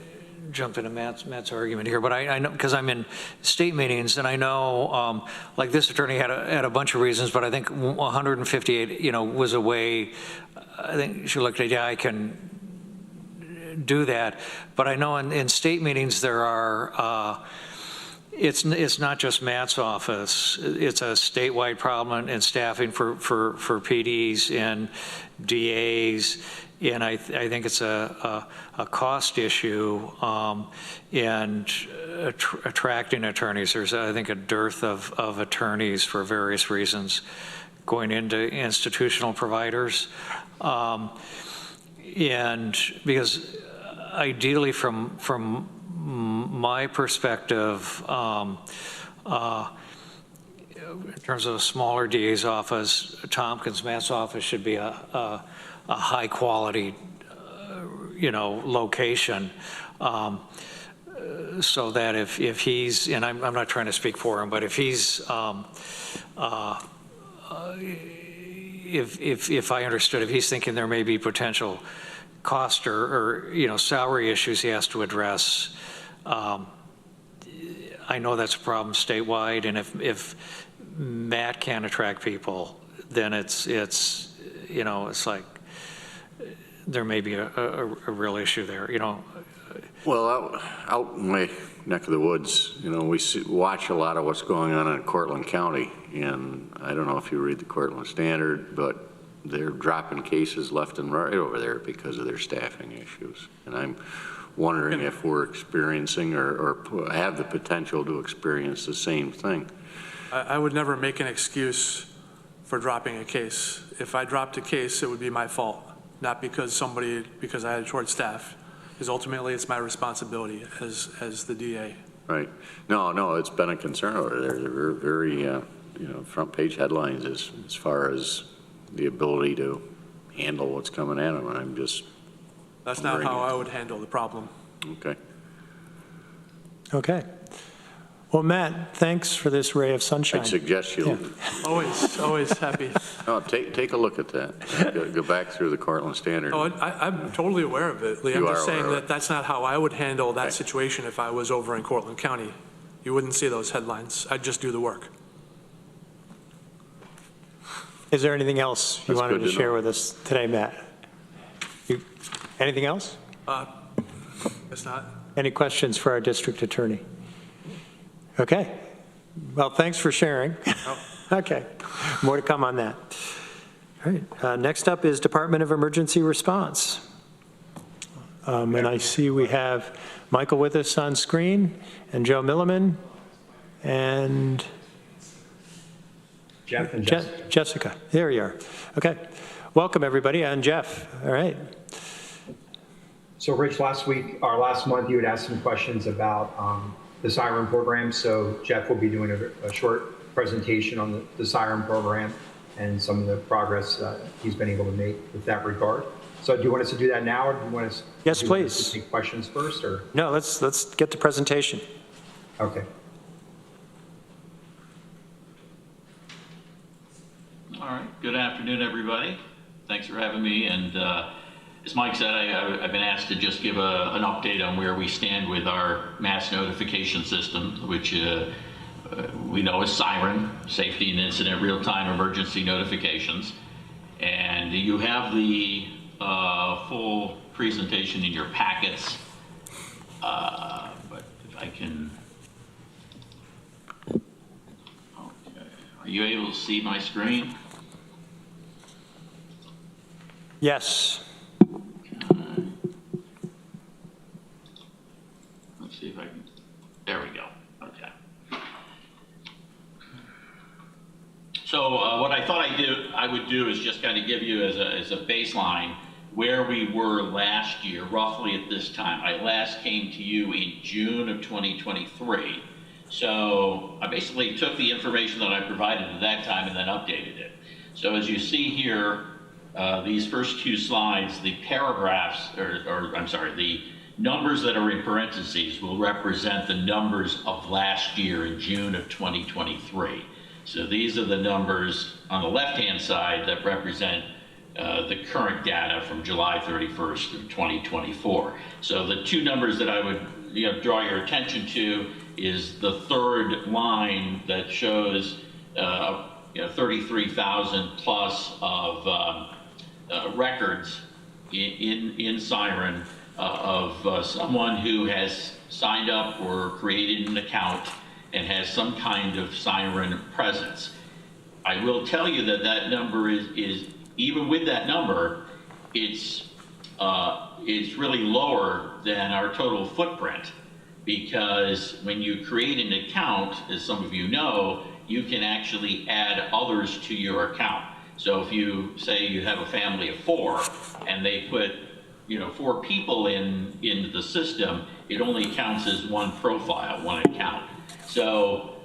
jump into Matt's argument here, but I know, because I'm in state meetings, and I know, like, this attorney had a bunch of reasons, but I think 158, was a way. I think she looked at, yeah, I can do that, but I know in state meetings there are. It's not just Matt's office. It's a statewide problem in staffing for PDs and DAs, and I think it's a cost issue and attracting attorneys. There's, I think, a dearth of attorneys for various reasons going into institutional providers, and because ideally from my perspective, in terms of a smaller DA's office, Tompkins, Matt's office should be a high quality, location, so that if he's, and I'm not trying to speak for him, but if he's, if I understood, if he's thinking there may be potential cost or salary issues he has to address, I know that's a problem statewide, and if Matt can't attract people, then it's like there may be a real issue there, Well, out in my neck of the woods, we watch a lot of what's going on in Cortland County, and I don't know if you read the Cortland Standard, but they're dropping cases left and right over there because of their staffing issues. And I'm wondering if we're experiencing or have the potential to experience the same thing. I would never make an excuse for dropping a case. If I dropped a case, it would be my fault, not because I had short staff, because ultimately it's my responsibility as the DA. Right. No, it's been a concern over there. They're very, front page headlines as far as the ability to handle what's coming at them. And I'm just. That's not how I would handle the problem. Okay. Okay. Well, Matt, thanks for this ray of sunshine. I'd suggest you Always happy. take a look at that. Go back through the Cortland Standard. Oh, I'm totally aware of it, Lee. I'm just saying that that's not how I would handle that situation if I was over in Cortland County. You wouldn't see those headlines. I'd just do the work. Is there anything else you wanted to share with us today, Matt? Anything else? It's not. Any questions for our district attorney? Okay. Well, thanks for sharing. Okay. More to come on that. All right. Next up is Department of Emergency Response. And I see we have Michael with us on screen, and Joe Milliman, and Jeff and Jessica. There you are. Okay. Welcome, everybody. And Jeff. All right. So, Rich, last month, you had asked some questions about the Siren program. So Jeff will be doing a short presentation on the Siren program and some of the progress he's been able to make with that regard. So do you want us to do that now, or do you want us yes, please. to take questions first? Or no, let's get the presentation. Okay. All right. Good afternoon, everybody. Thanks for having me. And as Mike said, I've been asked to just give an update on where we stand with our mass notification system, which we know is Siren, Safety and Incident Real-Time Emergency Notifications. And you have the full presentation in your packets. But if I can... Okay. Are you able to see my screen? Yes. Let's see if I can, there we go, okay. So what I thought I would do is just kind of give you as a baseline where we were last year, roughly at this time. I last came to you in June of 2023. So I basically took the information that I provided at that time and then updated it. So as you see here, these first two slides, the paragraphs, the numbers that are in parentheses will represent the numbers of last year in June of 2023. So these are the numbers on the left-hand side that represent the current data from July 31st of 2024. So the two numbers that I would draw your attention to is the third line that shows 33,000 plus of records in Siren of someone who has signed up or created an account and has some kind of Siren presence. I will tell you that that number is even with that number, it's really lower than our total footprint, because when you create an account, as some of you know, you can actually add others to your account. So if you say you have a family of 4 and they put 4 people into the system, it only counts as one profile, one account. So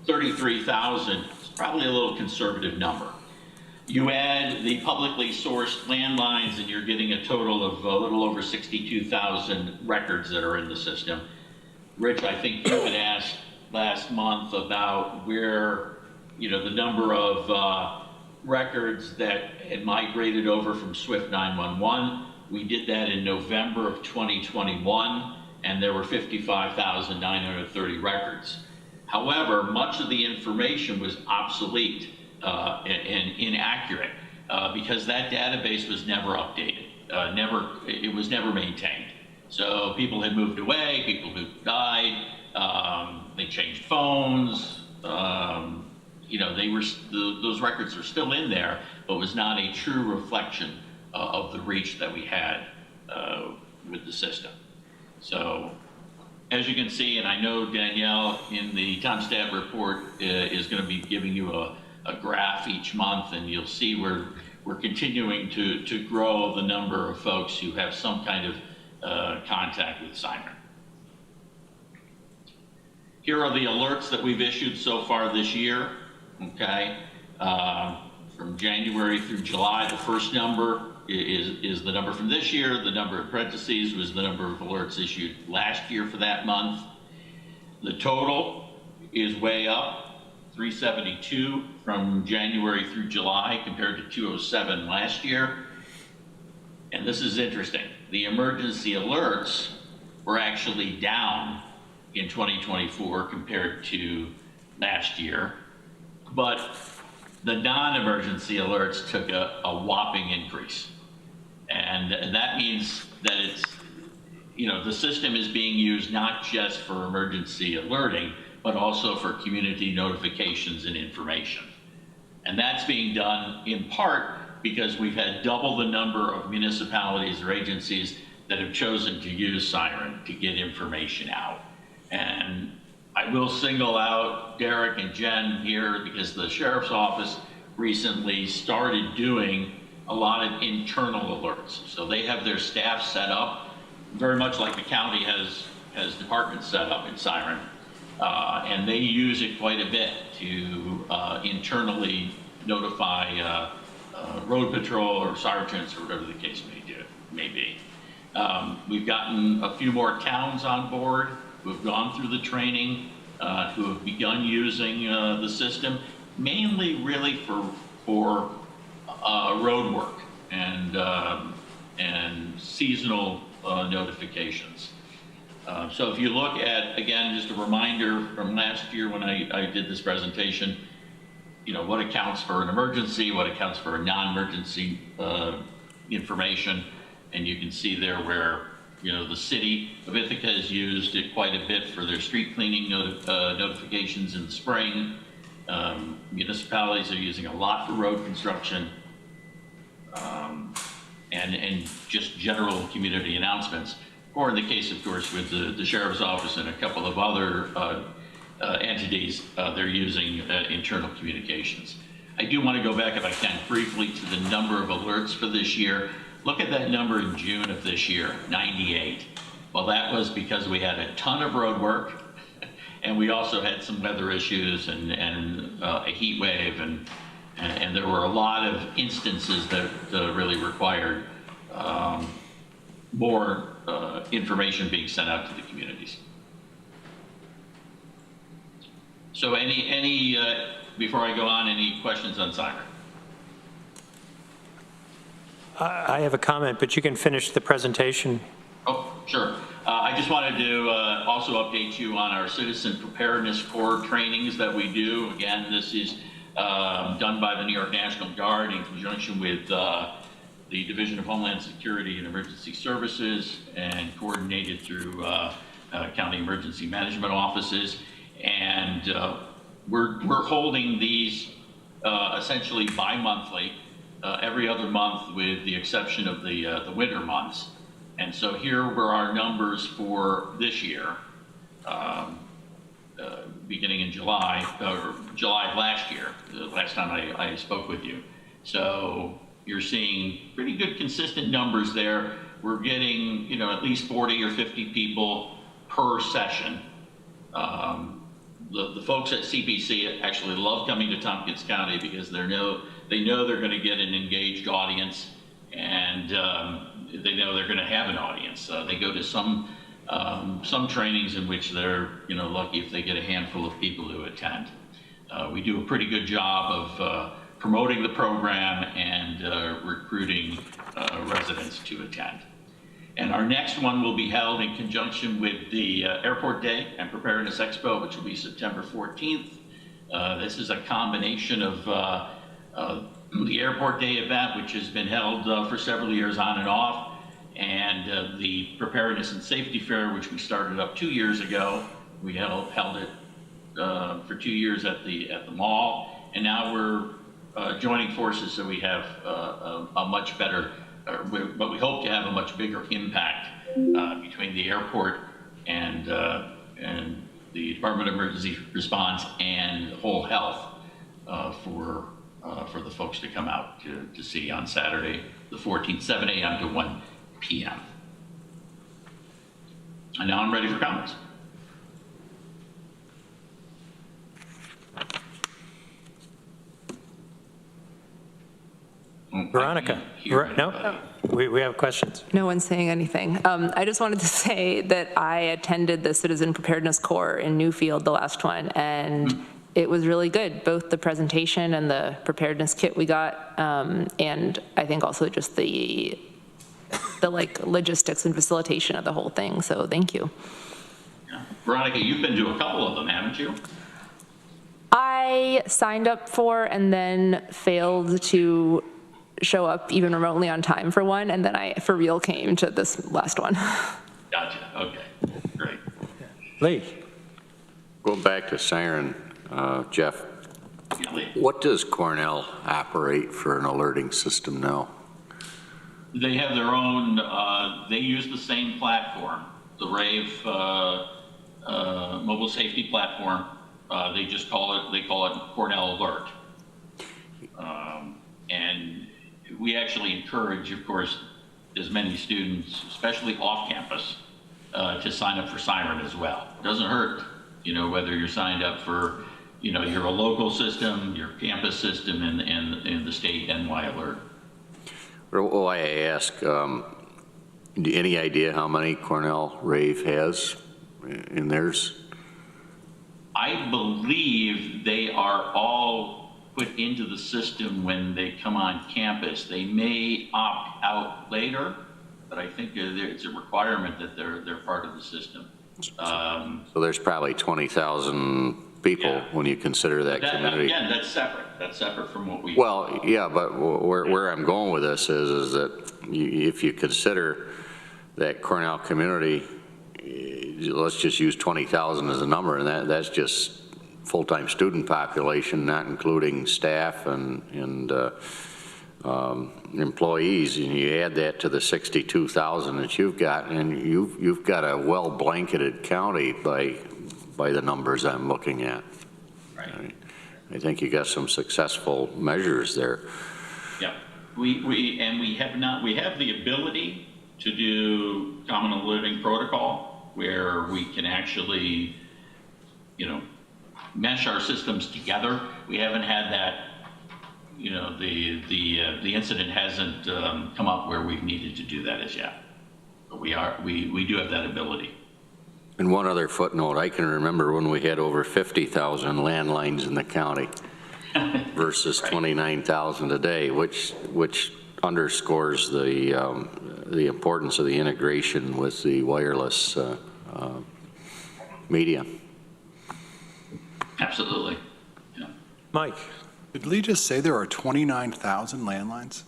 33,000 is probably a little conservative number. You add the publicly sourced landlines and you're getting a total of a little over 62,000 records that are in the system. Rich, I think you had asked last month about where, the number of records that had migrated over from SWIFT 911. We did that in November of 2021, and there were 55,930 records. However, much of the information was obsolete and inaccurate because that database was never updated. It was never maintained. So people had moved away, people who died, they changed phones, those records are still in there, but was not a true reflection of the reach that we had with the system. So as you can see, and I know Danielle in the time stat report is going to be giving you a graph each month, and you'll see we're continuing to grow the number of folks who have some kind of contact with Siren. Here are the alerts that we've issued so far this year, okay? From January through July, the first number is the number from this year. The number in parentheses was the number of alerts issued last year for that month. The total is way up, 372 from January through July compared to 207 last year. And this is interesting. The emergency alerts were actually down in 2024 compared to last year, but the non-emergency alerts took a whopping increase. And that means that it's, the system is being used not just for emergency alerting, but also for community notifications and information. And that's being done in part because we've had double the number of municipalities or agencies that have chosen to use Siren to get information out. And I will single out Derek and Jen here because the sheriff's office recently started doing a lot of internal alerts. So they have their staff set up very much like the county has departments set up in Siren. And they use it quite a bit to internally notify road patrol or sergeants or whatever the case may be. We've gotten a few more towns on board who have gone through the training, who have begun using the system, mainly really for road work and seasonal notifications. So if you look at, again, just a reminder from last year when I did this presentation, what accounts for an emergency, what accounts for a non-emergency information, and you can see there where the city of Ithaca has used it quite a bit for their street cleaning notifications in the spring. Municipalities are using a lot for road construction and just general community announcements. Or in the case, of course, with the sheriff's office and a couple of other entities, they're using internal communications. I do want to go back, if I can, briefly to the number of alerts for this year. Look at that number in June of this year, 98. Well, that was because we had a ton of road work, and we also had some weather issues and a heat wave, and there were a lot of instances that really required more information being sent out to the communities. So before I go on, any questions on Siren? I have a comment, but you can finish the presentation. Oh, sure. I just wanted to also update you on our Citizen Preparedness Corps trainings that we do. Again, this is done by the New York National Guard in conjunction with the Division of Homeland Security and Emergency Services and coordinated through county emergency management offices. And we're holding these essentially bi-monthly, every other month with the exception of the winter months. And so here were our numbers for this year, beginning in July, or July of last year, the last time I spoke with you. So you're seeing pretty good consistent numbers there. We're getting, at least 40 or 50 people per session. The folks at CPC actually love coming to Tompkins County because they know they're going to get an engaged audience, and they know they're going to have an audience. They go to some trainings in which they're lucky if they get a handful of people who attend. We do a pretty good job of promoting the program and recruiting residents to attend. And our next one will be held in conjunction with the Airport Day and Preparedness Expo, which will be September 14th. This is a combination of the Airport Day event, which has been held for several years on and off, and the Preparedness and Safety Fair, which we started up 2 years ago. We held it for 2 years at the mall, and now we're joining forces, so we have a much better, but we hope to have a much bigger impact between the airport and the Department of Emergency Response and whole health for the folks to come out to see on Saturday, the 14th, 7 a.m. to 1 p.m. And now I'm ready for comments. Veronica, no? We have questions. No one's saying anything. I just wanted to say that I attended the Citizen Preparedness Corps in Newfield, the last one, and it was really good, both the presentation and the preparedness kit we got, and I think also just the like logistics and facilitation of the whole thing, so thank you. Yeah. Veronica, you've been to a couple of them, haven't you? I signed up for and then failed to show up even remotely on time for one, and then I for real came to this last one. Gotcha, okay, great. Lee. Going back to Siren, Jeff, what does Cornell operate for an alerting system now? They have their own, they use the same platform, the RAVE mobile safety platform. They call it Cornell Alert. And we actually encourage, of course, as many students, especially off campus, to sign up for Siren as well. It doesn't hurt, whether you're signed up for, your local system, your campus system, and the state NY Alert. Well, I ask, any idea how many Cornell RAVE has in theirs? I believe they are all put into the system when they come on campus. They may opt out later, but I think it's a requirement that they're part of the system. So there's probably 20,000 people when you consider that community. Again, that's separate. That's separate from what we. Well, yeah, but where I'm going with this is that if you consider that Cornell community, let's just use 20,000 as a number, and that's just full-time student population, not including staff and employees, and you add that to the 62,000 that you've got, and you've got a well-blanketed county by the numbers I'm looking at. Right. I think you got some successful measures there. Yeah, we have the ability to do common alerting protocol where we can actually, mesh our systems together. We haven't had that, the incident hasn't come up where we've needed to do that as yet. But we do have that ability. And one other footnote, I can remember when we had over 50,000 landlines in the county versus 29,000 today, which underscores the importance of the integration with the wireless media. Absolutely. Yeah. Mike. Did Lee just say there are 29,000 landlines?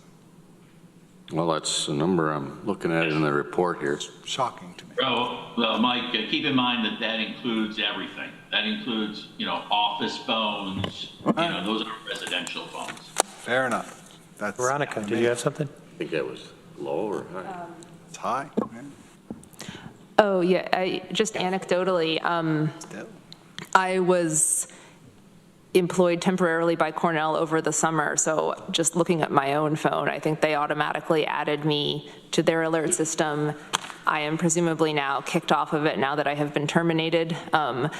Well, that's the number I'm looking at in the report here. It's shocking to me. Well, Mike, keep in mind that includes everything. That includes, office phones, those are residential phones. Fair enough. That's Veronica, did you have something? I think that was low or high? It's high. Oh, yeah, just anecdotally, I was employed temporarily by Cornell over the summer, so just looking at my own phone, I think they automatically added me to their alert system. I am presumably now kicked off of it now that I have been terminated. But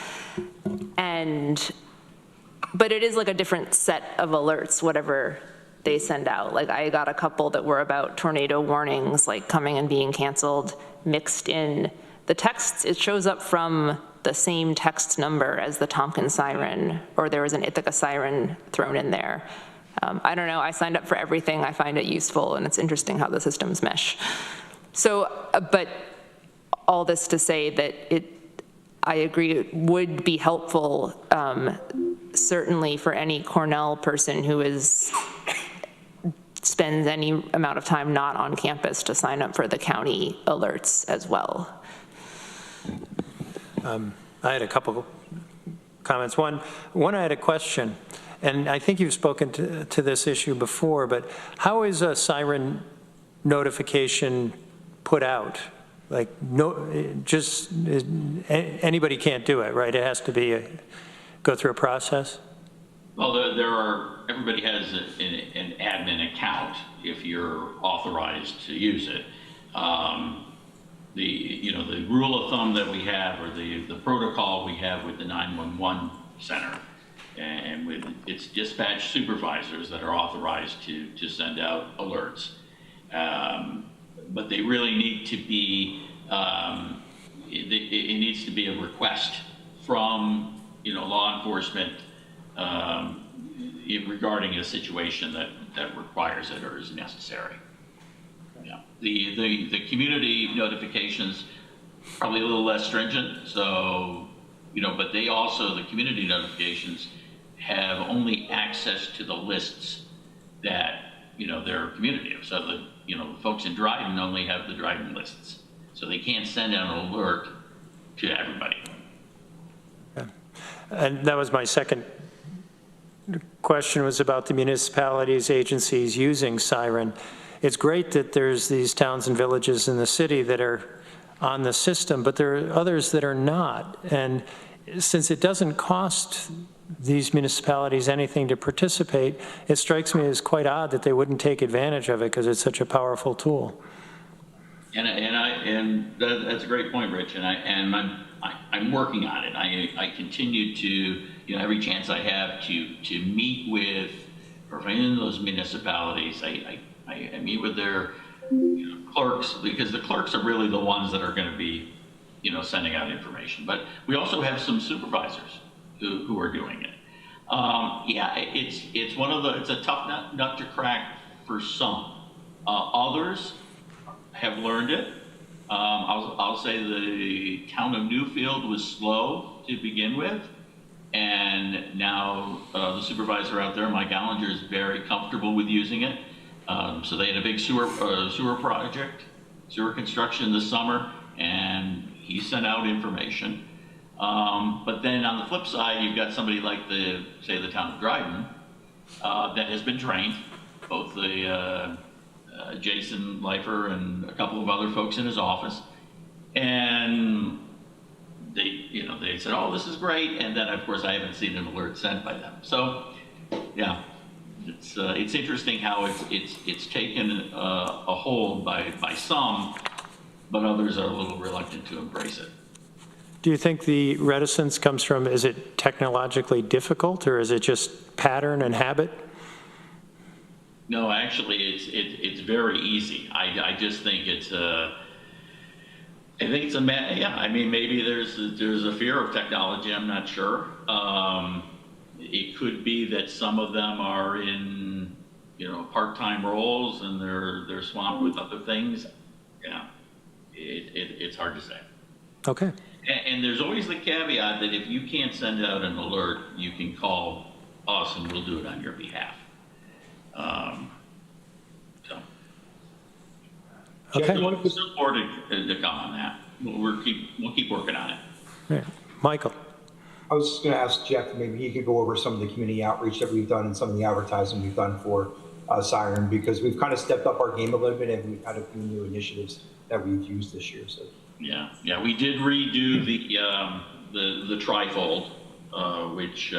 it is like a different set of alerts, whatever they send out. Like I got a couple that were about tornado warnings, like coming and being canceled, mixed in. The texts, it shows up from the same text number as the Tompkins siren, or there was an Ithaca siren thrown in there. I don't know, I signed up for everything. I find it useful, and it's interesting how the systems mesh. So, but all this to say that I agree it would be helpful, certainly for any Cornell person who spends any amount of time not on campus to sign up for the county alerts as well. I had a couple comments. One, I had a question, and I think you've spoken to this issue before, but how is a siren notification put out? Like, anybody can't do it, right? It has to go through a process? Well, everybody has an admin account if you're authorized to use it. The rule of thumb that we have, or the protocol we have with the 911 center, and with its dispatch supervisors that are authorized to send out alerts. But they really need to be, it needs to be a request from, law enforcement regarding a situation that requires it or is necessary. Yeah. The community notifications probably a little less stringent, so, but they also, the community notifications have only access to the lists that, their community of. So the folks in Dryden only have the Dryden lists. So they can't send out an alert to everybody. Okay. And that was my second question, was about the municipalities, agencies using Siren. It's great that there's these towns and villages in the city that are on the system, but there are others that are not. And since it doesn't cost these municipalities anything to participate, it strikes me as quite odd that they wouldn't take advantage of it because it's such a powerful tool. And that's a great point, Rich. And I'm working on it. I continue to, every chance I have to meet with or in those municipalities. I meet with their clerks, because the clerks are really the ones that are going to be, sending out information. But we also have some supervisors who are doing it. Yeah, it's a tough nut to crack for some. Others have learned it. I'll say the town of Newfield was slow to begin with, and now the supervisor out there, Mike Allinger, is very comfortable with using it. So they had a big sewer project, sewer construction this summer, and he sent out information. But then on the flip side, you've got somebody like the town of Dryden that has been trained, both the Jason Leifer and a couple of other folks in his office, and they said, "Oh, this is great," and then of course I haven't seen an alert sent by them. So, yeah, it's interesting how it's taken a hold by some, but others are a little reluctant to embrace it. Do you think the reticence comes from, is it technologically difficult, or is it just pattern and habit? No, actually, it's very easy. I just think yeah. I mean, maybe there's a fear of technology. I'm not sure. It could be that some of them are in part-time roles and they're swamped with other things. Yeah, it's hard to say. Okay. And there's always the caveat that if you can't send out an alert, you can call us and we'll do it on your behalf. Okay. We'll still more to come on that. We'll keep working on it. All right. Michael. I was just going to ask Jeff, maybe he could go over some of the community outreach that we've done and some of the advertising we've done for Siren, because we've kind of stepped up our game a little bit and we've had a few new initiatives that we've used this year. So. Yeah, we did redo the trifold, which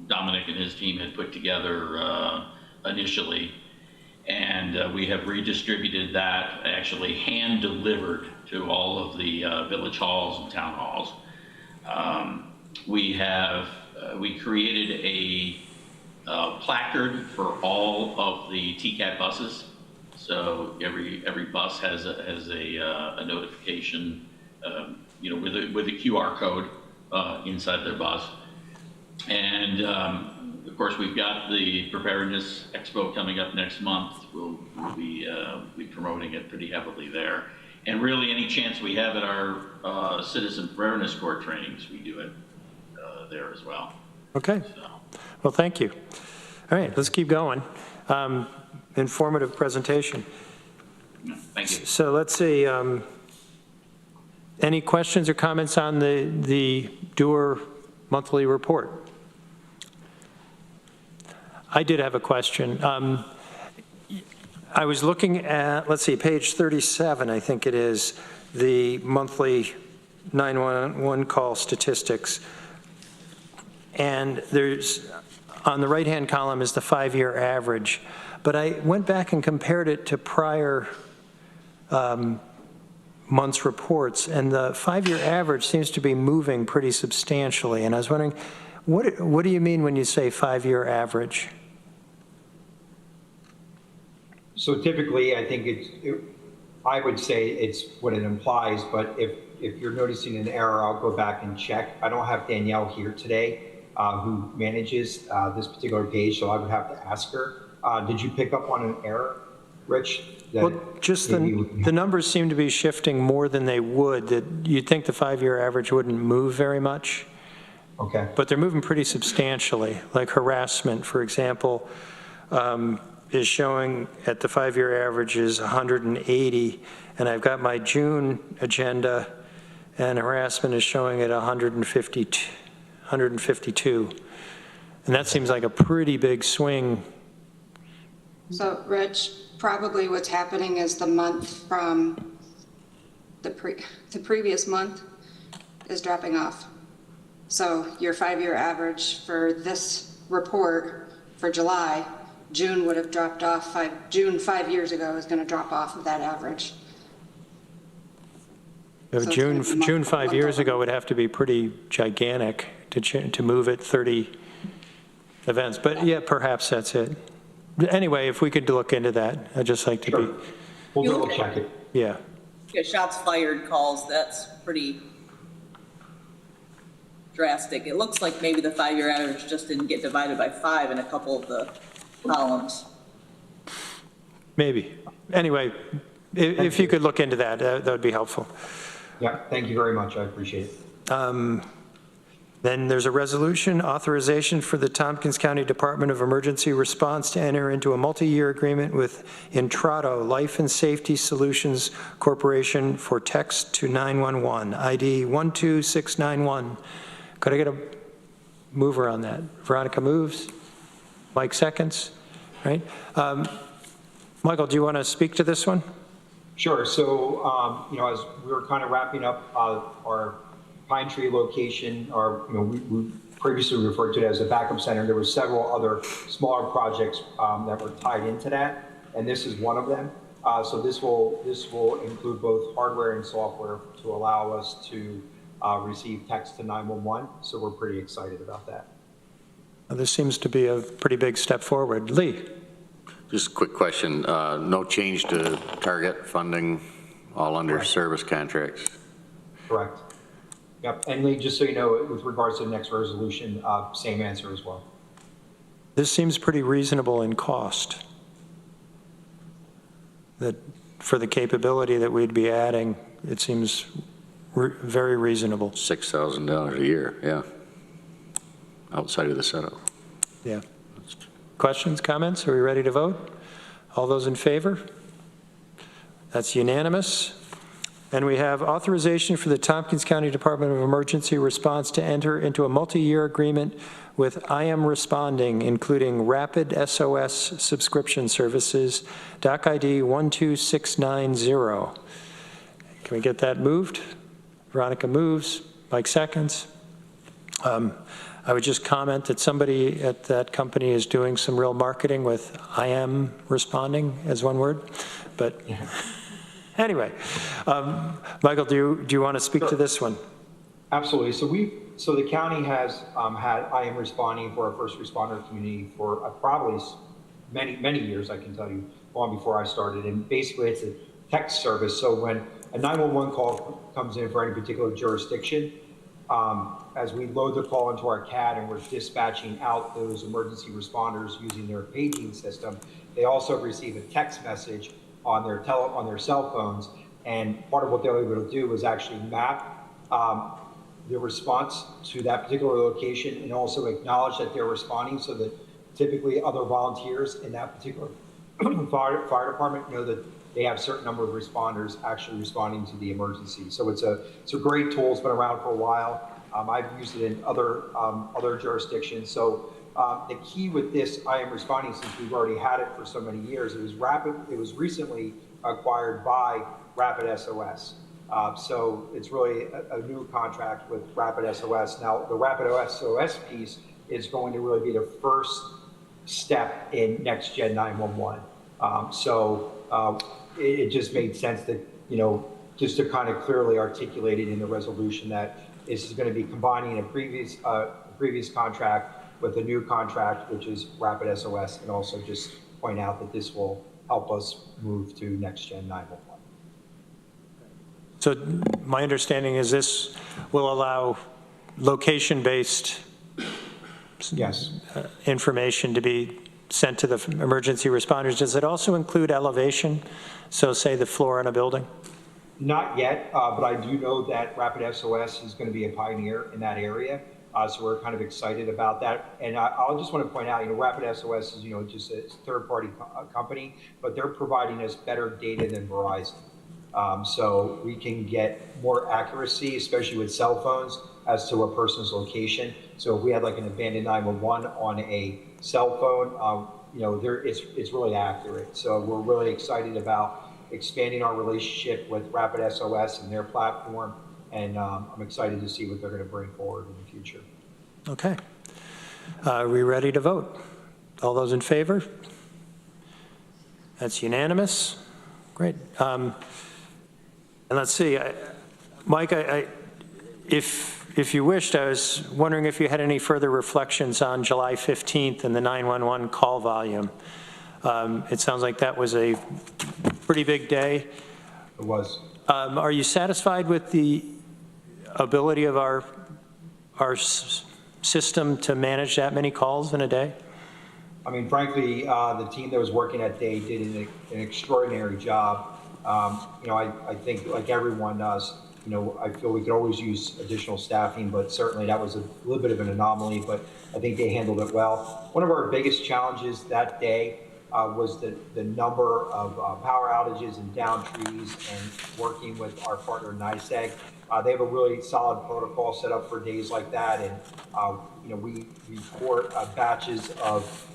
Dominic and his team had put together initially, and we have redistributed that, actually hand delivered to all of the village halls and town halls. We created a placard for all of the TCAT buses. So every bus has a notification, with a QR code inside their bus. And of course, we've got the Preparedness Expo coming up next month. We'll be promoting it pretty heavily there. And really, any chance we have at our Citizen Preparedness Corps trainings, we do it there as well. Okay. Well, thank you. All right, let's keep going. Informative presentation. Thank you. So let's see. Any questions or comments on the Doer monthly report? I did have a question. I was looking at, let's see, page 37, I think it is, the monthly 911 call statistics. And there's, on the right-hand column is the 5-year average. But I went back and compared it to prior months' reports, and the 5-year average seems to be moving pretty substantially. And I was wondering, what do you mean when you say 5-year average? So typically, I think I would say it's what it implies, but if you're noticing an error, I'll go back and check. I don't have Danielle here today, who manages this particular page, so I would have to ask her. Did you pick up on an error, Rich? Well, just the numbers seem to be shifting more than they would. That you'd think the 5-year average wouldn't move very much. Okay. But they're moving pretty substantially. Like harassment, for example, is showing at the 5-year average is 180, and I've got my June agenda, and harassment is showing at 152. And that seems like a pretty big swing. So, Rich, probably what's happening is the month from the previous month is dropping off. So your 5-year average for this report for July, June would have dropped off. June 5 years ago is going to drop off of that average. So June 5 years ago would have to be pretty gigantic to move it 30 events. But yeah, perhaps that's it. Anyway, if we could look into that, I'd just like to Sure. be. We'll double check it. Yeah. Yeah, shots fired calls, that's pretty drastic. It looks like maybe the 5-year average just didn't get divided by 5 in a couple of the columns. Maybe. Anyway, if you could look into that, that would be helpful. Yeah, thank you very much. I appreciate it. Then there's a resolution, authorization for the Tompkins County Department of Emergency Response to enter into a multi-year agreement with Intrado Life and Safety Solutions Corporation for text to 911, ID 12691. Could I get a mover on that? Veronica moves. Mike seconds, right? Michael, do you want to speak to this one? Sure. So, as we were kind of wrapping up our Pine Tree location, or we previously referred to it as a backup center, there were several other smaller projects that were tied into that, and this is one of them. So this will include both hardware and software to allow us to receive text to 911. So we're pretty excited about that. This seems to be a pretty big step forward. Lee. Just a quick question. No change to target funding, all under Correct. service contracts? Correct. Yep. And Lee, just so you know, with regards to the next resolution, same answer as well. This seems pretty reasonable in cost. That for the capability that we'd be adding, it seems very reasonable. $6,000 a year, yeah. Outside of the setup. Yeah. Questions, comments? Are we ready to vote? All those in favor? That's unanimous. And we have authorization for the Tompkins County Department of Emergency Response to enter into a multi-year agreement with I Am Responding, including Rapid SOS subscription services, doc ID 12690. Can we get that moved? Veronica moves. Mike seconds. I would just comment that somebody at that company is doing some real marketing with I Am Responding as one word, but anyway, Michael, do you want to speak to this one? Absolutely. So the county has had I Am Responding for our first responder community for probably many years, I can tell you, long before I started. And basically it's a text service. So when a 911 call comes in for any particular jurisdiction, as we load the call into our CAD and we're dispatching out those emergency responders using their paging system, they also receive a text message on their cell phones. And part of what they're able to do is actually map the response to that particular location and also acknowledge that they're responding, so that typically other volunteers in that particular fire department know that they have a certain number of responders actually responding to the emergency. So it's a great tool. It's been around for a while. I've used it in other jurisdictions. So the key with this I Am Responding, since we've already had it for so many years, it was recently acquired by Rapid SOS. So it's really a new contract with Rapid SOS. Now, the Rapid SOS piece is going to really be the first step in Next Gen 911. It just made sense that, just to kind of clearly articulate it in the resolution that this is going to be combining a previous contract with a new contract, which is Rapid SOS, and also just point out that this will help us move to Next Gen 911. So my understanding is this will allow location-based information to be sent to the emergency responders. Does it also include elevation? So say the floor in a building? Not yet, but I do know that Rapid SOS is going to be a pioneer in that area. So we're kind of excited about that. And I'll just want to point out, Rapid SOS is, just a third-party company, but they're providing us better data than Verizon. So we can get more accuracy, especially with cell phones, as to a person's location. So if we had like an abandoned 911 on a cell phone, it's really accurate. So we're really excited about expanding our relationship with Rapid SOS and their platform. And I'm excited to see what they're going to bring forward in the future. Okay. Are we ready to vote? All those in favor? That's unanimous. Great. And let's see, Mike, if you wished, I was wondering if you had any further reflections on July 15th and the 911 call volume. It sounds like that was a pretty big day. It was. Are you satisfied with the ability of our system to manage that many calls in a day? I mean, frankly, the team that was working that day did an extraordinary job. I think like everyone does, I feel we could always use additional staffing, but certainly that was a little bit of an anomaly, but I think they handled it well. One of our biggest challenges that day was the number of power outages and down trees, and working with our partner NYSEG. They have a really solid protocol set up for days like that, and we report batches of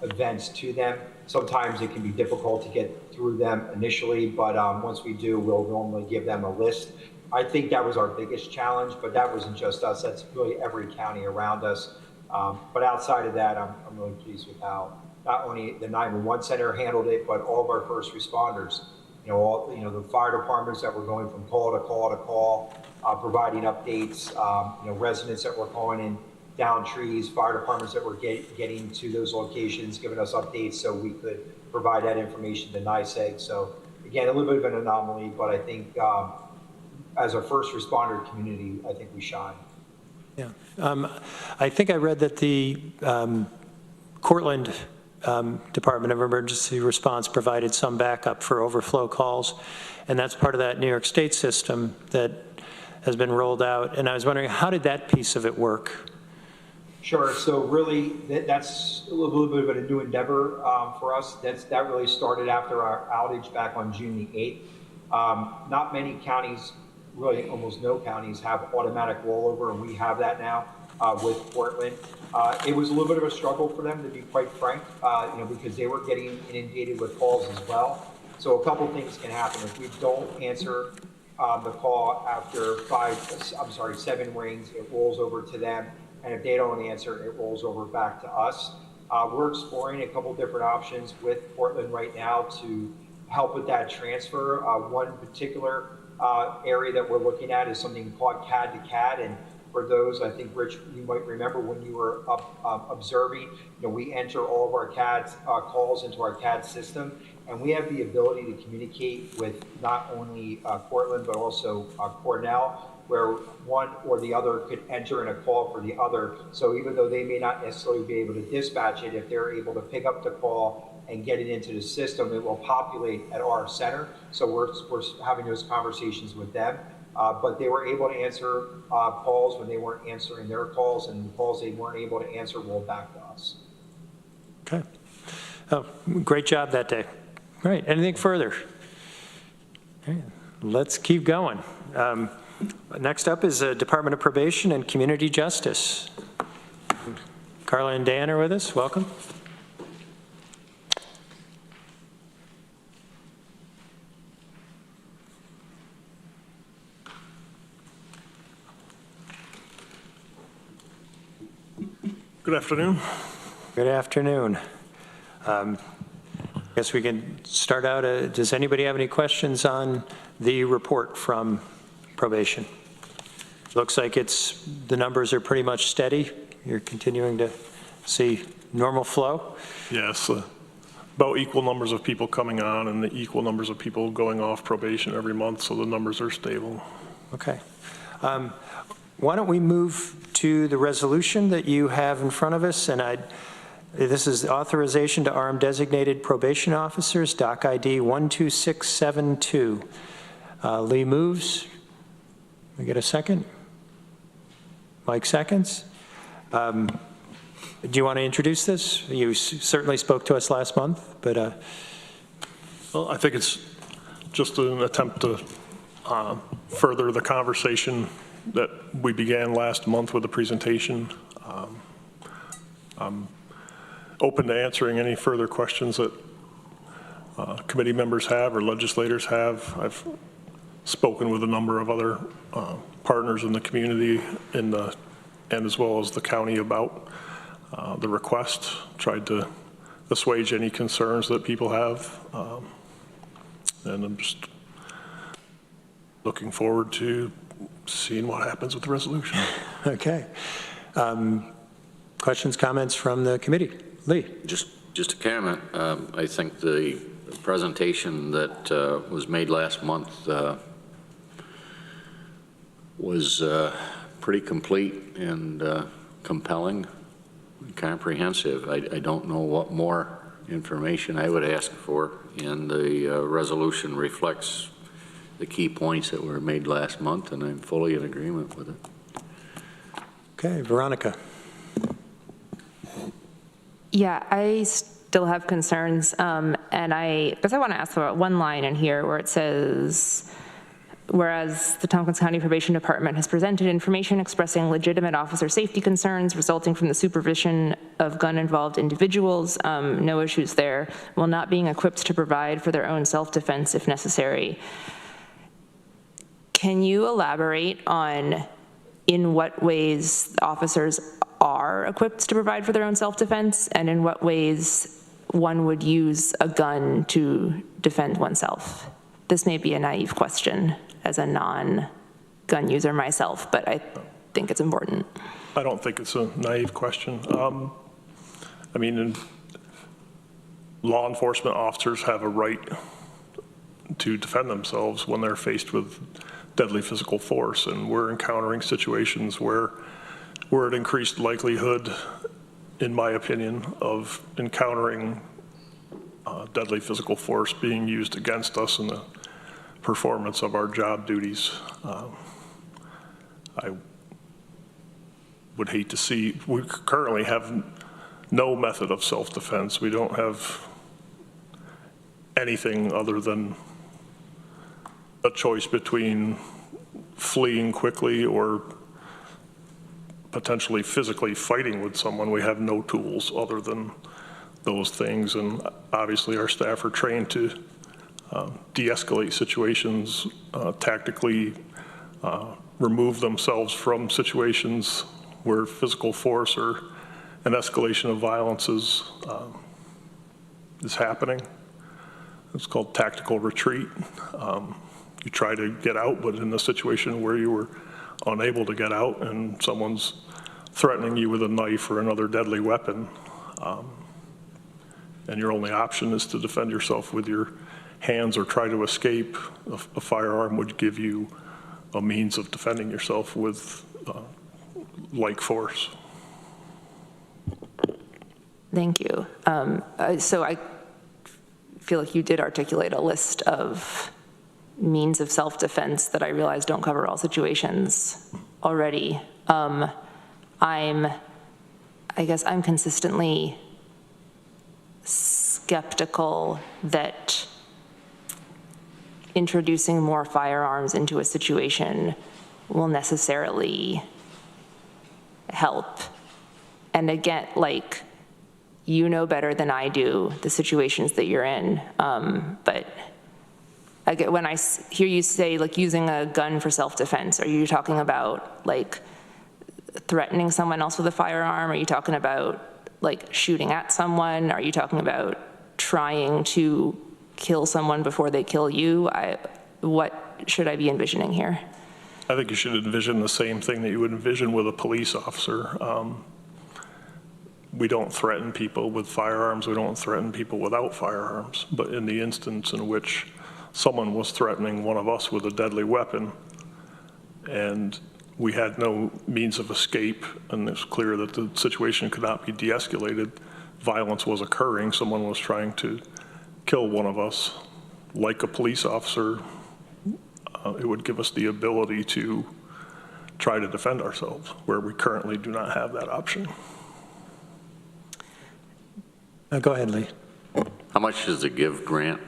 events to them. Sometimes it can be difficult to get through them initially, but once we do, we'll normally give them a list. I think that was our biggest challenge, but that wasn't just us. That's really every county around us. But outside of that, I'm really pleased with how not only the 911 center handled it, but all of our first responders. The fire departments that were going from call to call to call, providing updates. Residents that were calling in down trees, fire departments that were getting to those locations, giving us updates so we could provide that information to NYSEG. So again, a little bit of an anomaly, but I think as a first responder community, I think we shine. Yeah, I think I read that the Cortland Department of Emergency Response provided some backup for overflow calls, and that's part of that New York State system that has been rolled out. And I was wondering, how did that piece of it work? Sure. So really, that's a little bit of a new endeavor for us. That really started after our outage back on June the 8th. Not many counties, really almost no counties, have automatic rollover, and we have that now with Portland. It was a little bit of a struggle for them, to be quite frank, because they were getting inundated with calls as well. So a couple things can happen. If we don't answer the call after 7 rings, it rolls over to them. And if they don't answer, it rolls over back to us. We're exploring a couple different options with Portland right now to help with that transfer. One particular area that we're looking at is something called CAD to CAD. And for those, I think, Rich, you might remember when you were observing, we enter all of our CAD calls into our CAD system. And we have the ability to communicate with not only Portland, but also Cornell, where one or the other could enter in a call for the other. So even though they may not necessarily be able to dispatch it, if they're able to pick up the call and get it into the system, it will populate at our center. So we're having those conversations with them. But they were able to answer calls when they weren't answering their calls, and the calls they weren't able to answer rolled back to us. Okay. Oh, great job that day. Great. Anything further? Okay, let's keep going. Next up is Department of Probation and Community Justice. Carla and Dan are with us. Welcome. Good afternoon. Good afternoon. I guess we can start out. Does anybody have any questions on the report from probation? Looks like the numbers are pretty much steady. You're continuing to see normal flow? Yes, about equal numbers of people coming on and the equal numbers of people going off probation every month, so the numbers are stable. Okay. Why don't we move to the resolution that you have in front of us? And this is authorization to arm designated probation officers, doc ID 12672. Lee moves. We get a second? Mike seconds. Do you want to introduce this? You certainly spoke to us last month, but. Well, I think it's just an attempt to further the conversation that we began last month with the presentation. I'm open to answering any further questions that committee members have or legislators have. I've spoken with a number of other partners in the community and as well as the county about the request, tried to assuage any concerns that people have. And I'm just looking forward to seeing what happens with the resolution. Okay. Questions, comments from the committee? Lee. Just a comment. I think the presentation that was made last month was pretty complete and compelling and comprehensive. I don't know what more information I would ask for, and the resolution reflects the key points that were made last month, and I'm fully in agreement with it. Okay, Veronica. Yeah, I still have concerns, and I guess I want to ask about one line in here where it says, whereas the Tompkins County Probation Department has presented information expressing legitimate officer safety concerns resulting from the supervision of gun-involved individuals, no issues there, while not being equipped to provide for their own self-defense if necessary. Can you elaborate on in what ways officers are equipped to provide for their own self-defense, and in what ways one would use a gun to defend oneself? This may be a naive question as a non-gun user myself, but I think it's important. I don't think it's a naive question. I mean, law enforcement officers have a right to defend themselves when they're faced with deadly physical force, and we're encountering situations where we're at increased likelihood, in my opinion, of encountering deadly physical force being used against us in the performance of our job duties. I would hate to see, we currently have no method of self-defense. We don't have anything other than a choice between fleeing quickly or potentially physically fighting with someone. We have no tools other than those things, and obviously our staff are trained to de-escalate situations, tactically remove themselves from situations where physical force or an escalation of violence is happening. It's called tactical retreat. You try to get out, but in a situation where you were unable to get out and someone's threatening you with a knife or another deadly weapon, and your only option is to defend yourself with your hands or try to escape, a firearm would give you a means of defending yourself with like force. Thank you. So I feel like you did articulate a list of means of self-defense that I realize don't cover all situations already. I guess I'm consistently skeptical that introducing more firearms into a situation will necessarily help. And again, like, you know better than I do the situations that you're in, but when I hear you say, like, using a gun for self-defense, are you talking about, like, threatening someone else with a firearm? Are you talking about, like, shooting at someone? Are you talking about trying to kill someone before they kill you? What should I be envisioning here? I think you should envision the same thing that you would envision with a police officer. We don't threaten people with firearms. We don't threaten people without firearms. But in the instance in which someone was threatening one of us with a deadly weapon and we had no means of escape, and it's clear that the situation could not be de-escalated, violence was occurring, someone was trying to kill one of us, like a police officer, it would give us the ability to try to defend ourselves, where we currently do not have that option. Go ahead, Lee. How much does the GIVE grant?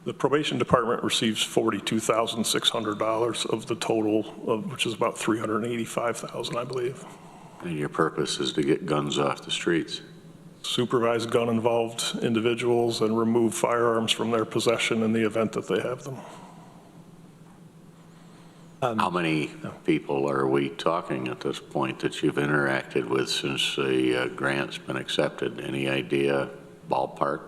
The probation department receives $42,600 of the total, which is about $385,000, I believe. And your purpose is to get guns off the streets? Supervise gun-involved individuals and remove firearms from their possession in the event that they have them. How many people are we talking at this point that you've interacted with since the grant's been accepted? Any idea, ballpark?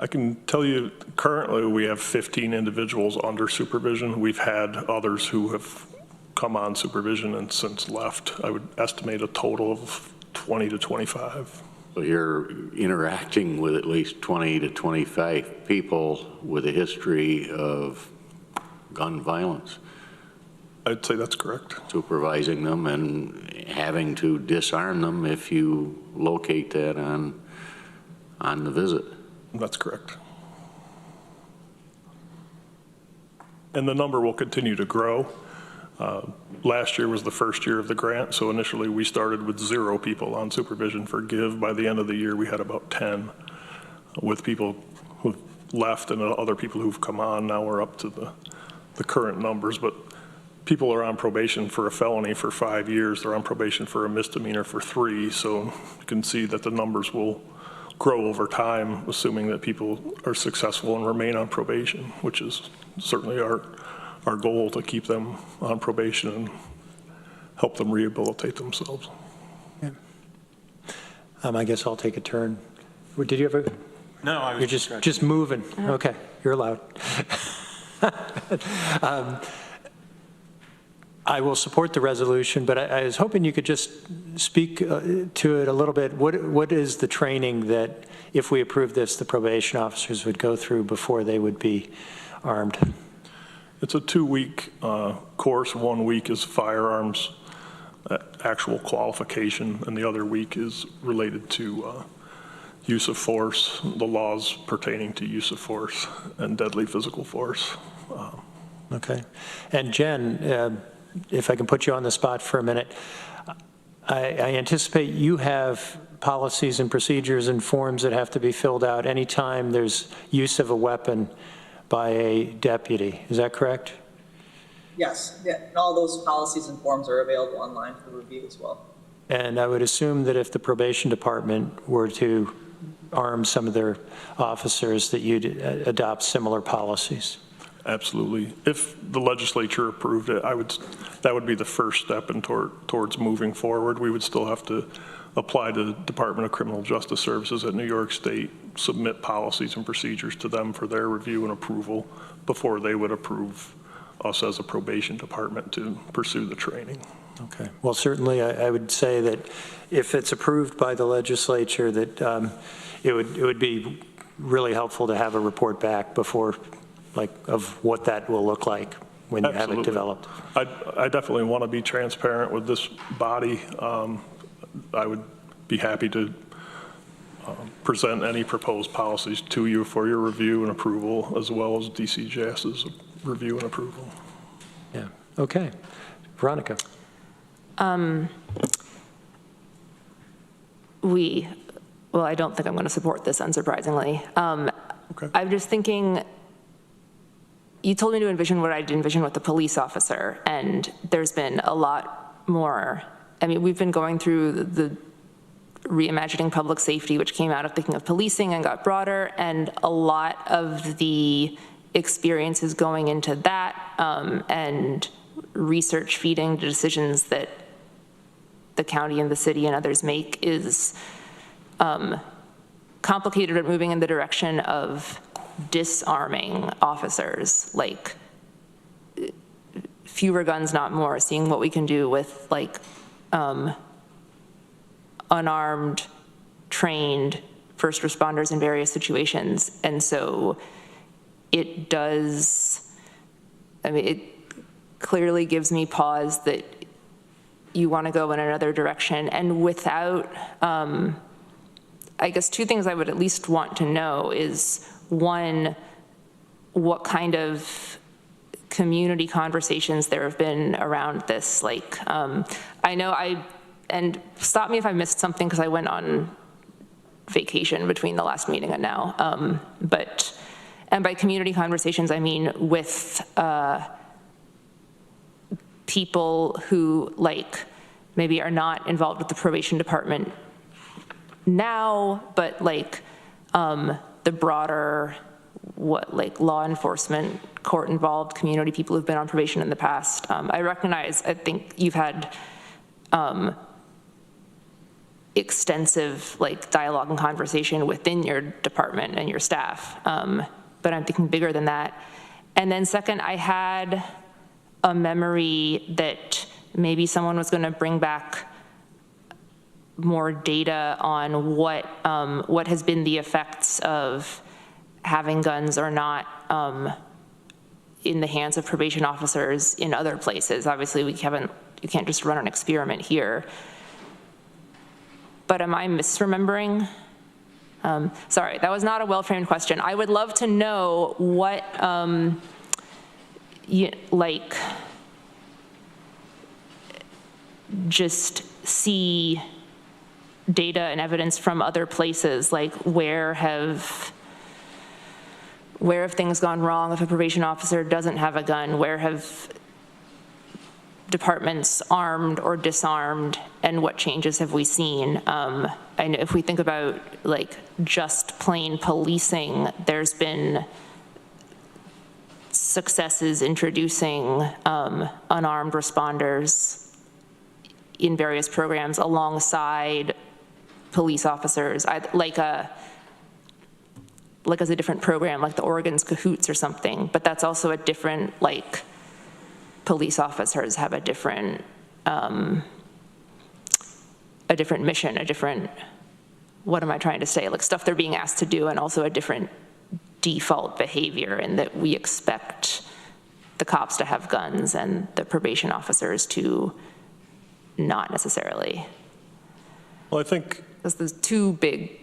I can tell you currently we have 15 individuals under supervision. We've had others who have come on supervision and since left. I would estimate a total of 20 to 25. So you're interacting with at least 20 to 25 people with a history of gun violence? I'd say that's correct. Supervising them and having to disarm them if you locate that on the visit? That's correct. And the number will continue to grow. Last year was the first year of the grant, so initially we started with 0 people on supervision for GIVE. By the end of the year, we had about 10, with people who've left and other people who've come on. Now we're up to the current numbers, but people are on probation for a felony for 5 years. They're on probation for a misdemeanor for 3, so you can see that the numbers will grow over time, assuming that people are successful and remain on probation, which is certainly our goal, to keep them on probation and help them rehabilitate themselves. Yeah. I guess I'll take a turn. Did you ever? No, I was You're just moving. Okay, you're allowed. I will support the resolution, but I was hoping you could just speak to it a little bit. What is the training that, if we approve this, the probation officers would go through before they would be armed? It's a 2-week course. 1 week is firearms, actual qualification, and the other week is related to use of force, the laws pertaining to use of force and deadly physical force. Okay. And Jen, if I can put you on the spot for a minute, I anticipate you have policies and procedures and forms that have to be filled out anytime there's use of a weapon by a deputy. Is that correct? Yes, yeah, and all those policies and forms are available online for review as well. And I would assume that if the probation department were to arm some of their officers, that you'd adopt similar policies. Absolutely. If the legislature approved it, that would be the first step towards moving forward. We would still have to apply to the Department of Criminal Justice Services at New York State, submit policies and procedures to them for their review and approval before they would approve us as a probation department to pursue the training. Okay. Well, certainly I would say that if it's approved by the legislature, that it would be really helpful to have a report back before, of what that will look like when you Absolutely. have it developed. I definitely want to be transparent with this body. I would be happy to present any proposed policies to you for your review and approval, as well as DCJS's review and approval. Yeah. Okay. Veronica. Well, I don't think I'm going to support this, unsurprisingly. Okay. I'm just thinking, you told me to envision what I'd envision with the police officer, and there's been a lot more. I mean, we've been going through the reimagining public safety, which came out of thinking of policing and got broader, and a lot of the experiences going into that and research feeding the decisions that the county and the city and others make is complicated at moving in the direction of disarming officers, like fewer guns, not more, seeing what we can do with like unarmed, trained first responders in various situations. And so it does, I mean, it clearly gives me pause that you want to go in another direction. And without, I guess two things I would at least want to know is, one, what kind of community conversations there have been around this. Like, I know and stop me if I missed something because I went on vacation between the last meeting and now. And by community conversations, I mean with people who like maybe are not involved with the probation department now, but like the broader, like law enforcement, court involved community, people who've been on probation in the past. I recognize, I think you've had extensive like dialogue and conversation within your department and your staff, but I'm thinking bigger than that. And then second, I had a memory that maybe someone was going to bring back more data on what has been the effects of having guns or not in the hands of probation officers in other places. Obviously, you can't just run an experiment here. But am I misremembering? Sorry, that was not a well-framed question. I would love to know what, like, just see data and evidence from other places, like where have things gone wrong if a probation officer doesn't have a gun? Where have departments armed or disarmed, and what changes have we seen? I know if we think about like just plain policing, there's been successes introducing unarmed responders in various programs alongside police officers, like as a different program, like the Oregon's Cahoots or something, but that's also a different, like, police officers have a different mission, a different, what am I trying to say? Like stuff they're being asked to do, and also a different default behavior in that we expect the cops to have guns and the probation officers to not necessarily. Well, I think Those two big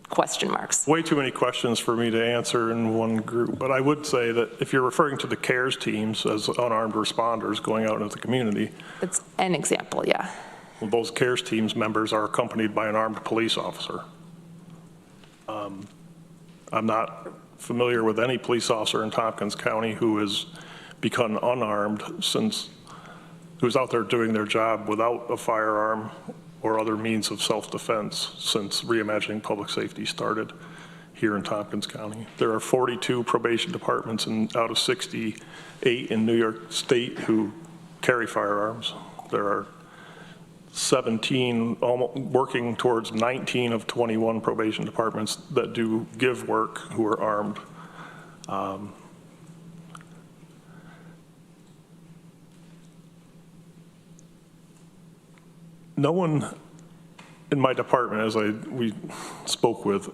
question marks. way too many questions for me to answer in one group, but I would say that if you're referring to the CARES teams as unarmed responders going out into the community. It's an example, yeah. Well, those CARES teams members are accompanied by an armed police officer. I'm not familiar with any police officer in Tompkins County who has become unarmed who's out there doing their job without a firearm or other means of self-defense since reimagining public safety started here in Tompkins County. There are 42 probation departments out of 68 in New York State who carry firearms. There are 17, working towards 19 of 21 probation departments that do give work who are armed. No one in my department, as we spoke with,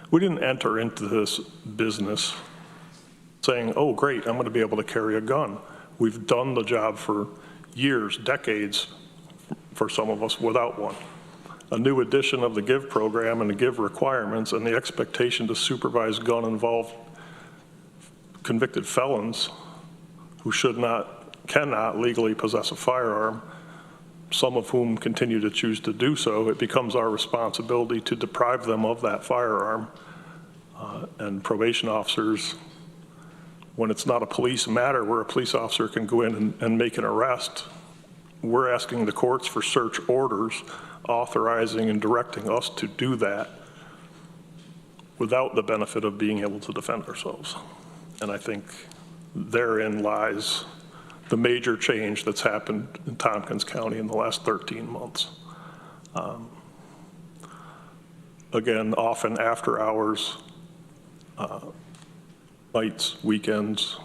we didn't enter into this business saying, oh, great, I'm going to be able to carry a gun. We've done the job for years, decades, for some of us without one. A new edition of the GIVE program and the GIVE requirements and the expectation to supervise gun-involved convicted felons who cannot legally possess a firearm, some of whom continue to choose to do so. It becomes our responsibility to deprive them of that firearm. And probation officers when it's not a police matter where a police officer can go in and make an arrest, we're asking the courts for search orders authorizing and directing us to do that without the benefit of being able to defend ourselves. And I think therein lies the major change that's happened in Tompkins County in the last 13 months. Again, often after hours, nights, weekends.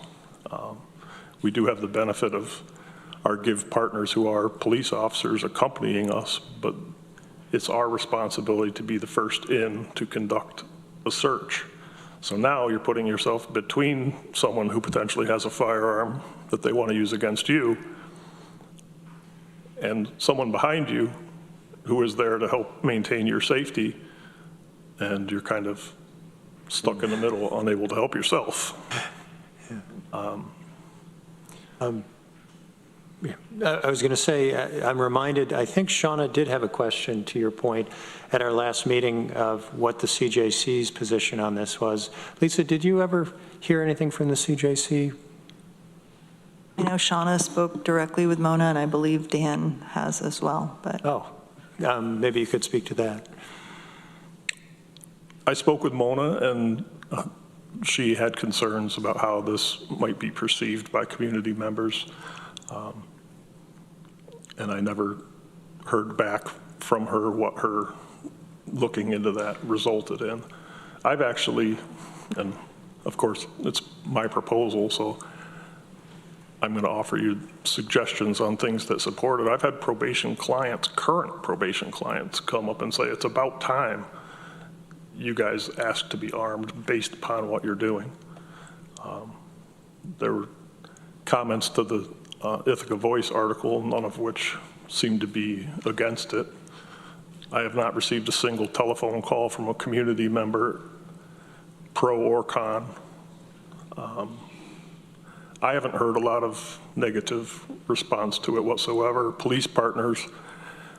We do have the benefit of our GIVE partners who are police officers accompanying us, but it's our responsibility to be the first in to conduct a search. So now you're putting yourself between someone who potentially has a firearm that they want to use against you and someone behind you who is there to help maintain your safety, and you're kind of stuck in the middle, unable to help yourself. I was going to say, I'm reminded, I think Shauna did have a question to your point at our last meeting of what the CJC's position on this was. Lisa, did you ever hear anything from the CJC? I know Shauna spoke directly with Mona, and I believe Dan has as well. But Maybe you could speak to that. I spoke with Mona, and she had concerns about how this might be perceived by community members. And I never heard back from her what her looking into that resulted in. I've actually, and of course it's my proposal, so I'm going to offer you suggestions on things that support it. I've had probation clients, current probation clients, come up and say it's about time you guys ask to be armed based upon what you're doing. There were comments to the Ithaca Voice article, none of which seemed to be against it. I have not received a single telephone call from a community member, pro or con. I haven't heard a lot of negative response to it whatsoever. Police partners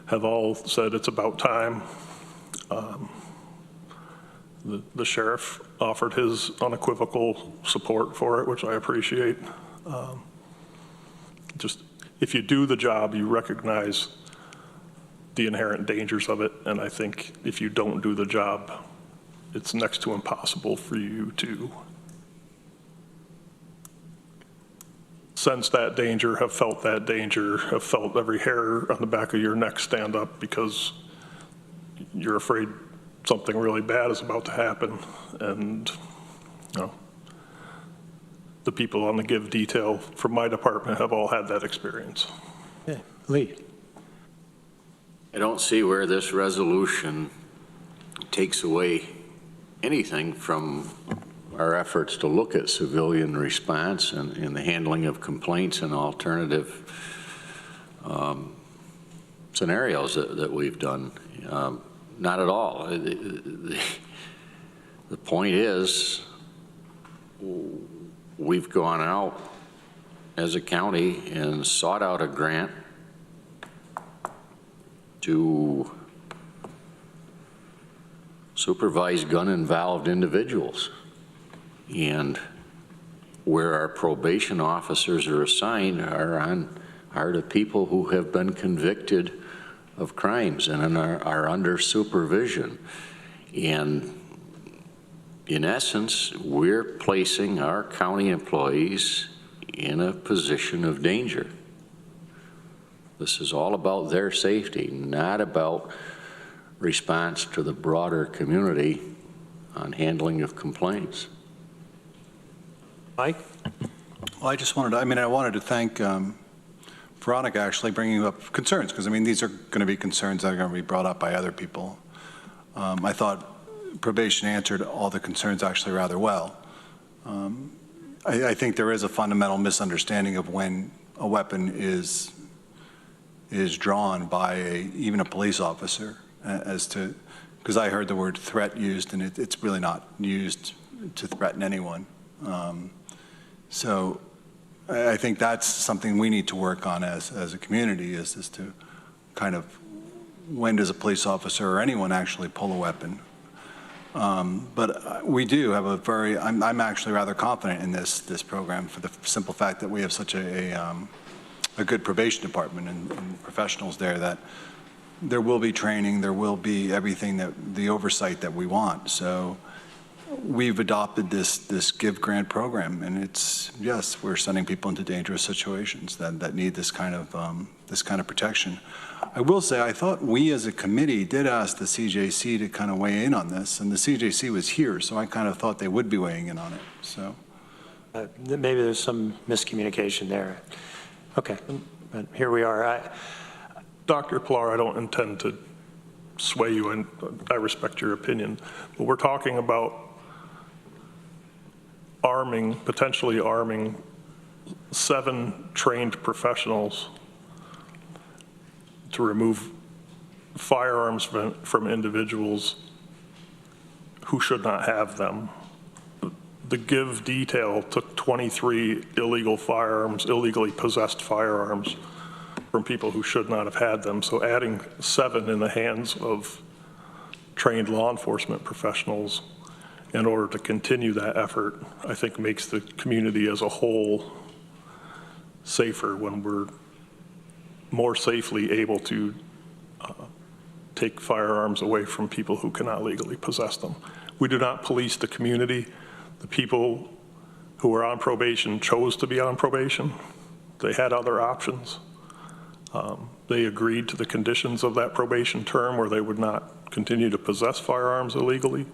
have all said it's about time. The sheriff offered his unequivocal support for it, which I appreciate. Just, if you do the job, you recognize the inherent dangers of it, and I think if you don't do the job, it's next to impossible for you to sense that danger, have felt that danger, have felt every hair on the back of your neck stand up because you're afraid something really bad is about to happen. And you know, the people on the GIVE detail from my department have all had that experience. Yeah. Lee. I don't see where this resolution takes away anything from our efforts to look at civilian response and the handling of complaints and alternative scenarios that we've done. Not at all. The point is, we've gone out as a county and sought out a grant to supervise gun-involved individuals. And where our probation officers are assigned are the people who have been convicted of crimes and are under supervision. And in essence, we're placing our county employees in a position of danger. This is all about their safety, not about response to the broader community on handling of complaints. Mike? Well, I just wanted to, I wanted to thank Veronica actually bringing up concerns, because these are going to be concerns that are going to be brought up by other people. I thought probation answered all the concerns actually rather well. I think there is a fundamental misunderstanding of when a weapon is drawn by even a police officer, as to, because I heard the word threat used, and it's really not used to threaten anyone. So I think that's something we need to work on as a community, is to kind of, when does a police officer or anyone actually pull a weapon? But we do have a very, I'm actually rather confident in this program for the simple fact that we have such a good probation department and professionals there that there will be training, there will be everything the oversight that we want. So we've adopted this give grant program, and it's, yes, we're sending people into dangerous situations that need this kind of protection. I will say, I thought we as a committee did ask the CJC to kind of weigh in on this, and the CJC was here, so I kind of thought they would be weighing in on it. So maybe there's some miscommunication there. Okay, but here we are. Dr. Pilar, I don't intend to sway you, and I respect your opinion, but we're talking about potentially arming 7 trained professionals to remove firearms from individuals who should not have them. The give detail took 23 illegally possessed firearms from people who should not have had them. So adding 7 in the hands of trained law enforcement professionals in order to continue that effort, I think makes the community as a whole safer when we're more safely able to take firearms away from people who cannot legally possess them. We do not police the community. The people who are on probation chose to be on probation. They had other options. They agreed to the conditions of that probation term where they would not continue to possess firearms illegally.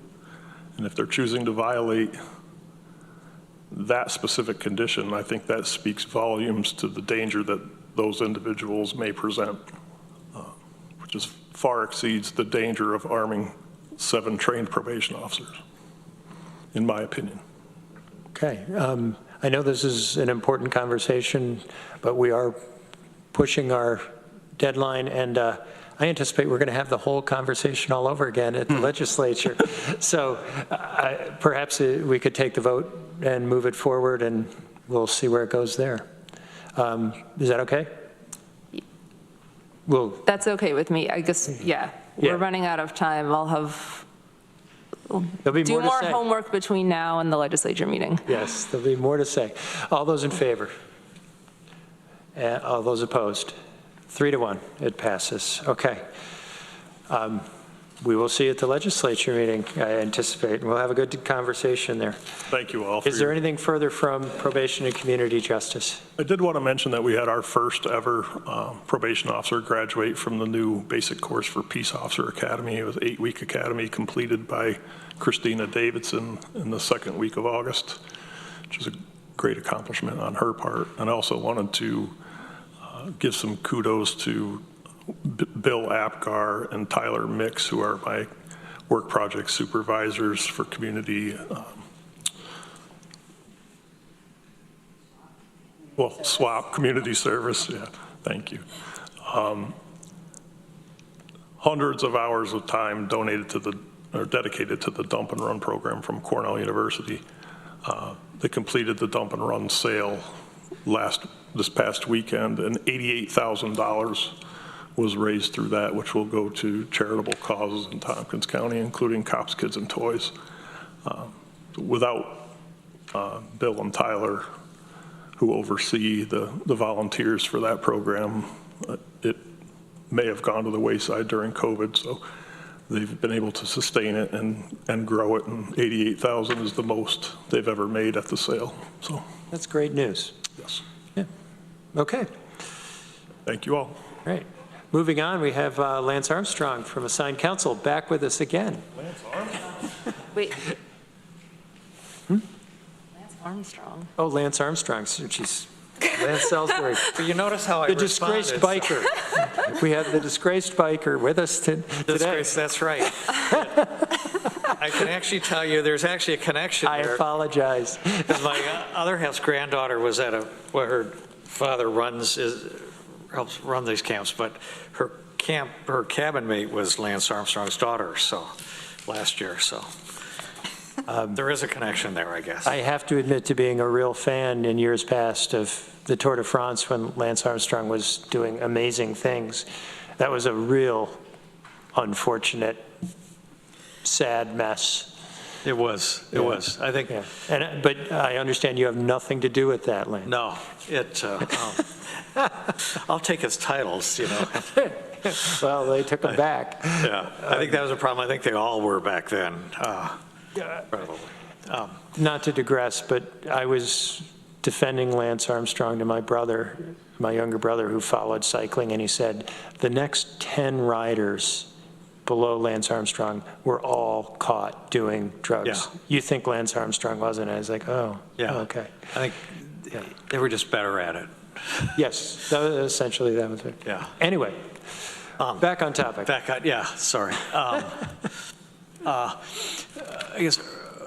And if they're choosing to violate that specific condition, I think that speaks volumes to the danger that those individuals may present, which is far exceeds the danger of arming 7 trained probation officers, in my opinion. Okay, I know this is an important conversation, but we are pushing our deadline, and I anticipate we're going to have the whole conversation all over again at the legislature. So perhaps we could take the vote and move it forward, and we'll see where it goes there. Is that okay? That's okay with me. I guess, yeah. We're running out of time. There'll be do more homework between now and the legislature meeting. Yes, there'll be more to say. All those in favor? All those opposed? 3-1, it passes. Okay. We will see you at the legislature meeting, I anticipate, and we'll have a good conversation there. Thank you all. Is there anything further from Probation and Community Justice? I did want to mention that we had our first ever probation officer graduate from the new basic course for Peace Officer Academy. It was an 8-week academy completed by Christina Davidson in the 2nd week of August, which is a great accomplishment on her part. And I also wanted to give some kudos to Bill Apgar and Tyler Mix, who are my work project supervisors for community, SWAP, community service, yeah, thank you. Hundreds of hours of time dedicated to the dump and run program from Cornell University. They completed the dump and run sale this past weekend, and $88,000 was raised through that, which will go to charitable causes in Tompkins County, including Cops, Kids, and Toys. Without Bill and Tyler, who oversee the volunteers for that program, it may have gone to the wayside during COVID, so they've been able to sustain it and grow it, and $88,000 is the most they've ever made at the sale. So that's great news. Yes. Yeah. Okay. Thank you all. Great. Moving on, we have Lance Armstrong from Assigned Counsel back with us again. Lance Armstrong? Wait. Lance Armstrong. Oh, Lance Armstrong. Jeez. Lance Salisbury. But you notice how I The disgraced biker. We have the disgraced biker with us today. That's right. I can actually tell you there's actually a connection I there. apologize. Because my other half's granddaughter was at where her father helps run these camps, but her cabin mate was Lance Armstrong's daughter, so last year, so there is a connection there, I guess. I have to admit to being a real fan in years past of the Tour de France when Lance Armstrong was doing amazing things. That was a real unfortunate, sad mess. It was. I think, Yeah. But I understand you have nothing to do with that, Lance. no, I'll take his titles, you know. Well, they took them back. Yeah, I think that was a problem. I think they all were back then, probably. Not to digress, but I was defending Lance Armstrong to my brother, my younger brother, who followed cycling, and he said, the next 10 riders below Lance Armstrong were all caught doing drugs. Yeah. You think Lance Armstrong wasn't? I was like, oh, Yeah. okay. I think they were just better at it. Yes, essentially that was it. Yeah. Anyway, back on topic. Yeah, sorry. I guess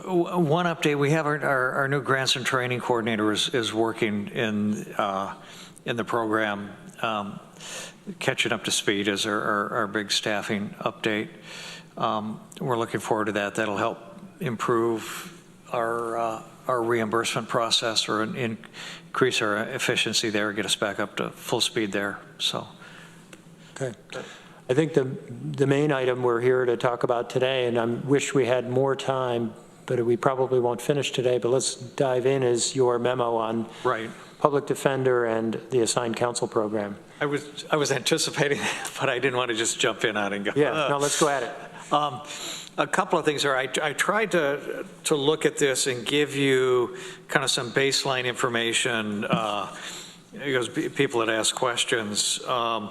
one update, we have our new grants and training coordinator is working in the program. Catching up to speed is our big staffing update. We're looking forward to that. That'll help improve our reimbursement process or increase our efficiency there, get us back up to full speed there. So, okay. I think the main item we're here to talk about today, and I wish we had more time, but we probably won't finish today, but let's dive in, is your memo on public defender and the assigned counsel program. I was anticipating that, but I didn't want to just jump in on it and go. Yeah, no, let's go at it. A couple of things there. I tried to look at this and give you kind of some baseline information because people had asked questions. And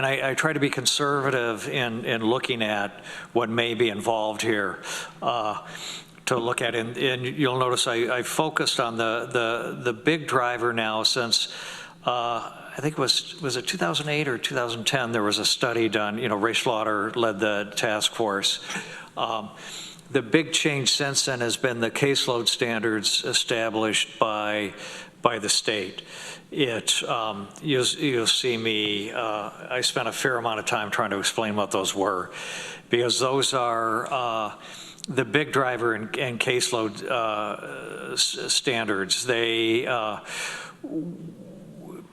I try to be conservative in looking at what may be involved here to look at. And you'll notice I focused on the big driver now since I think it was it 2008 or 2010, there was a study done, Ray Slaughter led the task force. The big change since then has been the caseload standards established by the state. You'll see me, I spent a fair amount of time trying to explain what those were, because those are the big driver and caseload standards. They,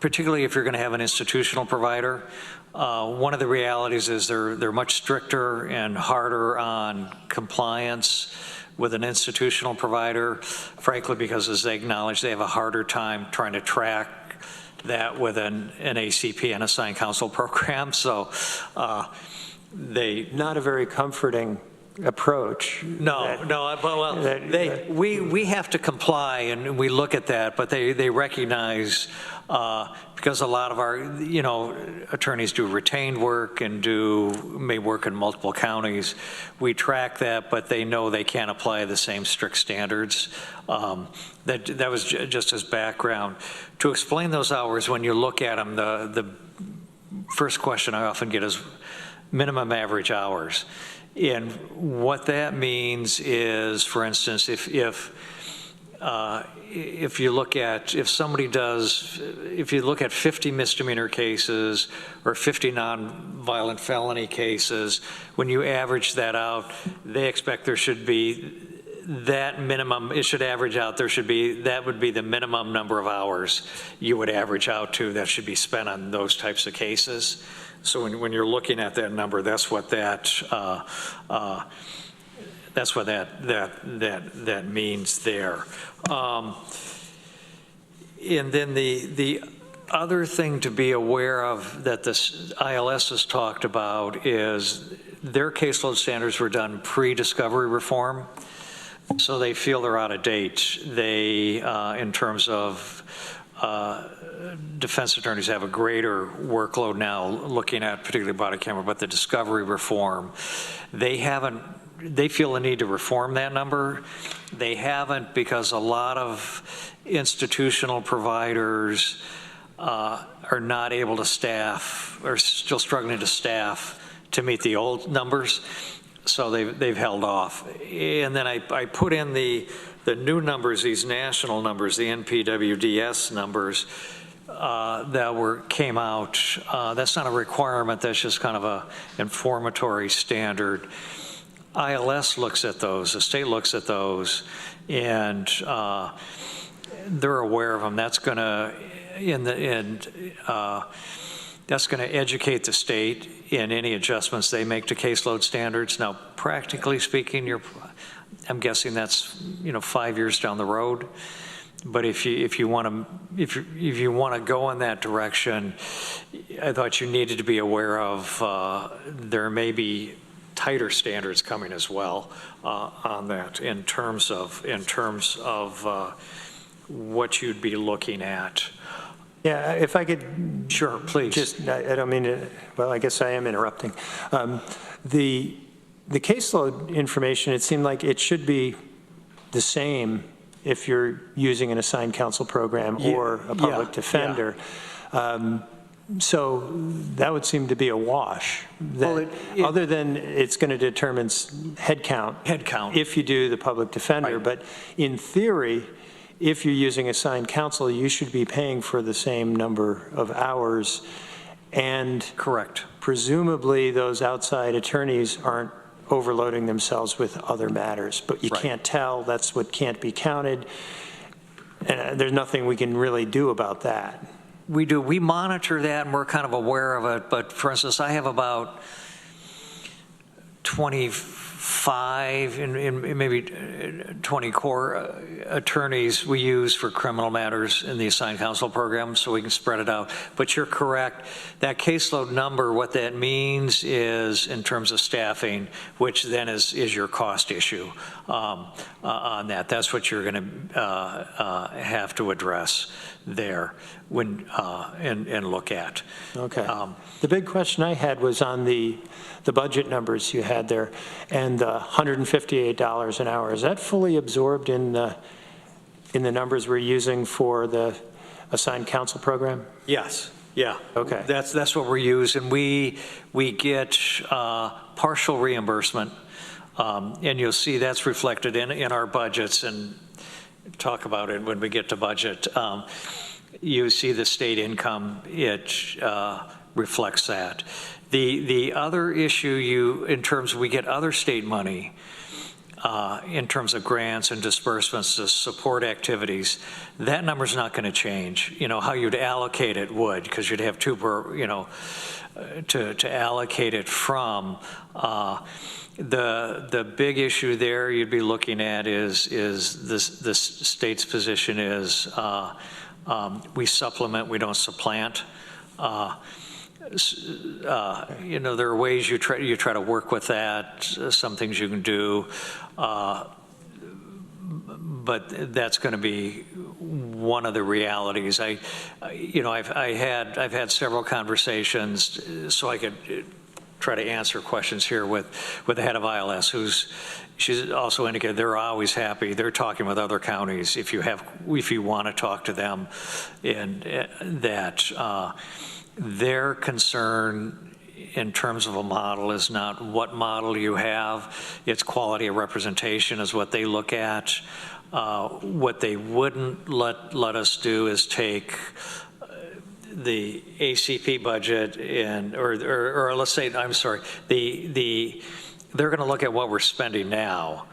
particularly if you're going to have an institutional provider, one of the realities is they're much stricter and harder on compliance with an institutional provider, frankly, because as they acknowledge, they have a harder time trying to track that with an ACP, an assigned counsel program. So not a very comforting approach. We have to comply, and we look at that, but they recognize, because a lot of our, attorneys do retained work and may work in multiple counties. We track that, but they know they can't apply the same strict standards. That was just as background. To explain those hours, when you look at them, the first question I often get is minimum average hours. And what that means is, for instance, if you look at, if you look at 50 misdemeanor cases or 50 non-violent felony cases, when you average that out, they expect there should be that minimum, it should average out, that would be the minimum number of hours you would average out to that should be spent on those types of cases. So when you're looking at that number, that's what that means there. And then the other thing to be aware of that this ILS has talked about is their caseload standards were done pre-discovery reform, so they feel they're out of date. They, in terms of defense attorneys have a greater workload now looking at particularly body camera, but the discovery reform, they feel the need to reform that number. They haven't, because a lot of institutional providers are not able to staff, or still struggling to staff to meet the old numbers, so they've held off. And then I put in the new numbers, these national numbers, the NPWDS numbers that came out. That's not a requirement, that's just kind of a informatory standard. ILS looks at those, the state looks at those, and they're aware of them. That's going to, that's going to educate the state in any adjustments they make to caseload standards. Now, practically speaking, I'm guessing that's, 5 years down the road. But if you want to go in that direction, I thought you needed to be aware of there may be tighter standards coming as well on that in terms of what you'd be looking at. Yeah, if I could. Sure, please. Just, I don't mean to, well, I guess I am interrupting. The caseload information, it seemed like it should be the same if you're using an assigned counsel program or a public defender. So that would seem to be a wash. Other than it's going to determine head count if you do the public defender. Right. But in theory, if you're using assigned counsel, you should be paying for the same number of hours. And correct. Presumably those outside attorneys aren't overloading themselves with other matters, but you can't tell. That's what can't be counted. And there's nothing we can really do about that. We do. We monitor that, and we're kind of aware of it. But for instance, I have about 25 and maybe 20 core attorneys we use for criminal matters in the assigned counsel program, so we can spread it out. But you're correct. That caseload number, what that means is in terms of staffing, which then is your cost issue on that. That's what you're going to have to address there when and look at. Okay. The big question I had was on the budget numbers you had there, and the $158 an hour. Is that fully absorbed in the numbers we're using for the assigned counsel program? Yes. Yeah. Okay. That's what we're using. We get partial reimbursement, and you'll see that's reflected in our budgets, and talk about it when we get to budget. You see the state income, it reflects that. The other issue in terms we get other state money in terms of grants and disbursements to support activities, that number's not going to change. How you'd allocate it would, because you'd have two per, to allocate it from. The big issue there you'd be looking at is this state's position is we supplement, we don't supplant. There are ways you try to work with that. Some things you can do, but that's going to be one of the realities. I've had several conversations, so I could try to answer questions here with the head of ILS, she's also indicated they're always happy. They're talking with other counties if you want to talk to them, and that their concern in terms of a model is not what model you have, it's quality of representation is what they look at. What they wouldn't let us do is take the ACP budget or let's say, I'm sorry, they're going to look at what we're spending now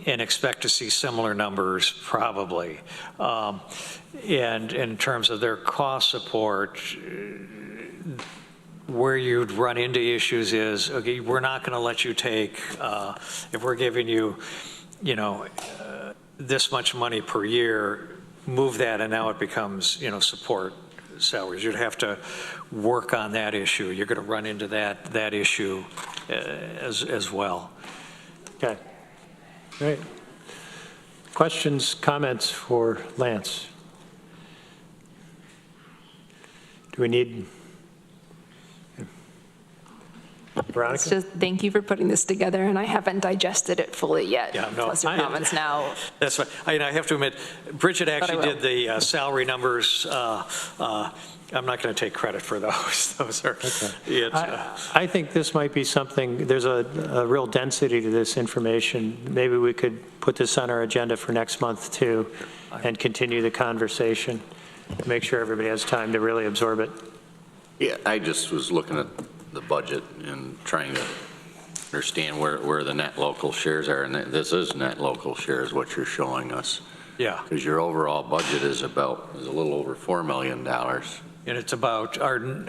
and expect to see similar numbers probably. And in terms of their cost support, where you'd run into issues is, okay, we're not going to let you take, if we're giving you, this much money per year, move that and now it becomes, support salaries. You'd have to work on that issue. You're going to run into that issue as well. Okay. Great. Questions, comments for Lance? Do we need Veronica? It's just thank you for putting this together, and I haven't digested it fully yet. Yeah, no, plus your comments now. That's right. I have to admit, Bridget actually did the salary numbers. I'm not going to take credit for those. Those are. Okay. I think this might be something. There's a real density to this information. Maybe we could put this on our agenda for next month too, and continue the conversation. Make sure everybody has time to really absorb it. Yeah, I just was looking at the budget and trying to understand where the net local shares are, and this is net local shares, what you're showing us. Yeah. Because your overall budget is a little over $4 million. And it's about and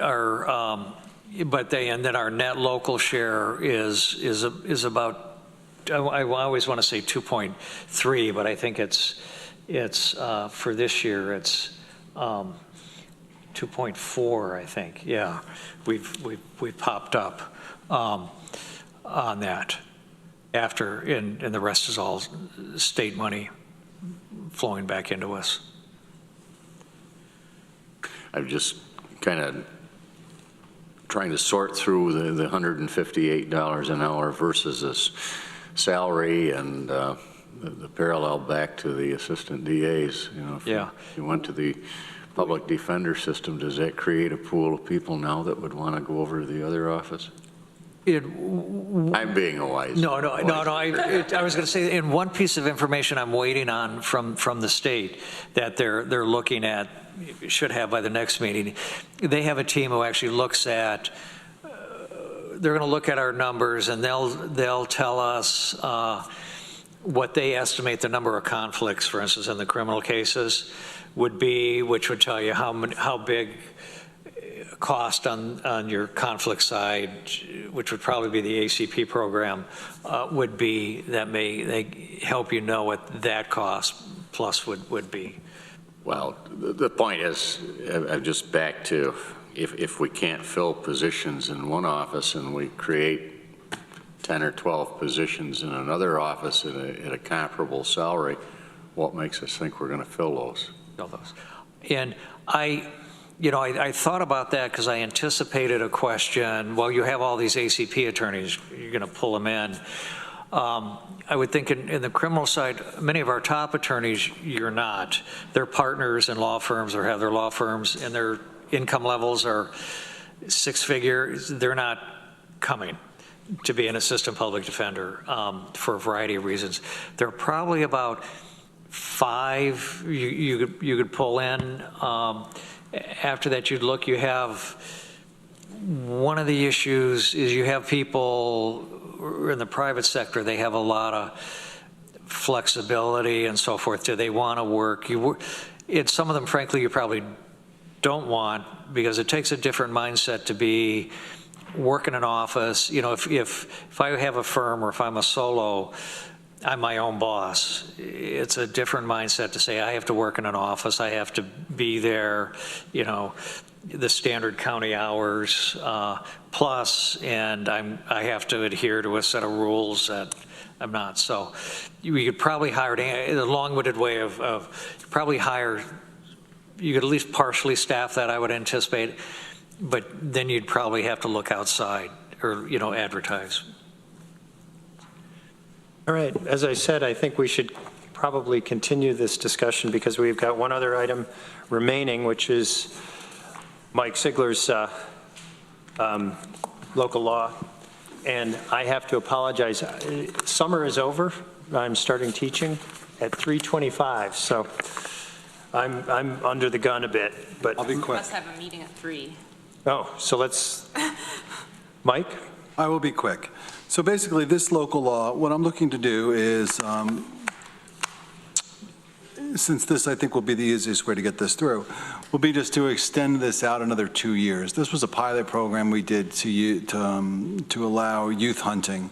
then our net local share is about, I always want to say 2.3, but I think it's for this year, it's 2.4, I think. Yeah, we've popped up on that after, and the rest is all state money flowing back into us. I'm just kind of trying to sort through the $158 an hour versus this salary and the parallel back to the assistant DAs. You know, if you went to the public defender system, does that create a pool of people now that would want to go over to the other office? I'm being a wise. No. I was going to say, in one piece of information I'm waiting on from the state that they're looking at, should have by the next meeting. They have a team who actually looks at. They're going to look at our numbers, and they'll tell us what they estimate the number of conflicts, for instance, in the criminal cases would be, which would tell you how big cost on your conflict side, which would probably be the ACP program, would be. That they help you know what that cost plus would be. Well, the point is, I'm just back to, if we can't fill positions in one office and we create 10 or 12 positions in another office at a comparable salary, what makes us think we're going to fill those? And I thought about that because I anticipated a question. Well, you have all these ACP attorneys, you're going to pull them in. I would think in the criminal side, many of our top attorneys, you're not. They're partners in law firms or have their law firms, and their income levels are six figures. They're not coming to be an assistant public defender for a variety of reasons. There are probably about 5 you could pull in. After that, you'd look, you have, one of the issues is you have people in the private sector, they have a lot of flexibility and so forth. Do they want to work? Some of them, frankly, you probably don't want, because it takes a different mindset to be working in an office. You know, if I have a firm or if I'm a solo, I'm my own boss. It's a different mindset to say I have to work in an office, I have to be there, the standard county hours plus, and I have to adhere to a set of rules that I'm not. So you could probably hire, the long-winded way of probably hire, you could at least partially staff that, I would anticipate, but then you'd probably have to look outside or, advertise. All right, as I said, I think we should probably continue this discussion because we've got one other item remaining, which is Mike Sigler's local law. And I have to apologize. Summer is over. I'm starting teaching at 3:25, so I'm under the gun a bit. But I'll be quick. We must have a meeting at 3. Oh, so let's, Mike? I will be quick. So basically, this local law, what I'm looking to do is, since this I think will be the easiest way to get this through, will be just to extend this out another 2 years. This was a pilot program we did to allow youth hunting,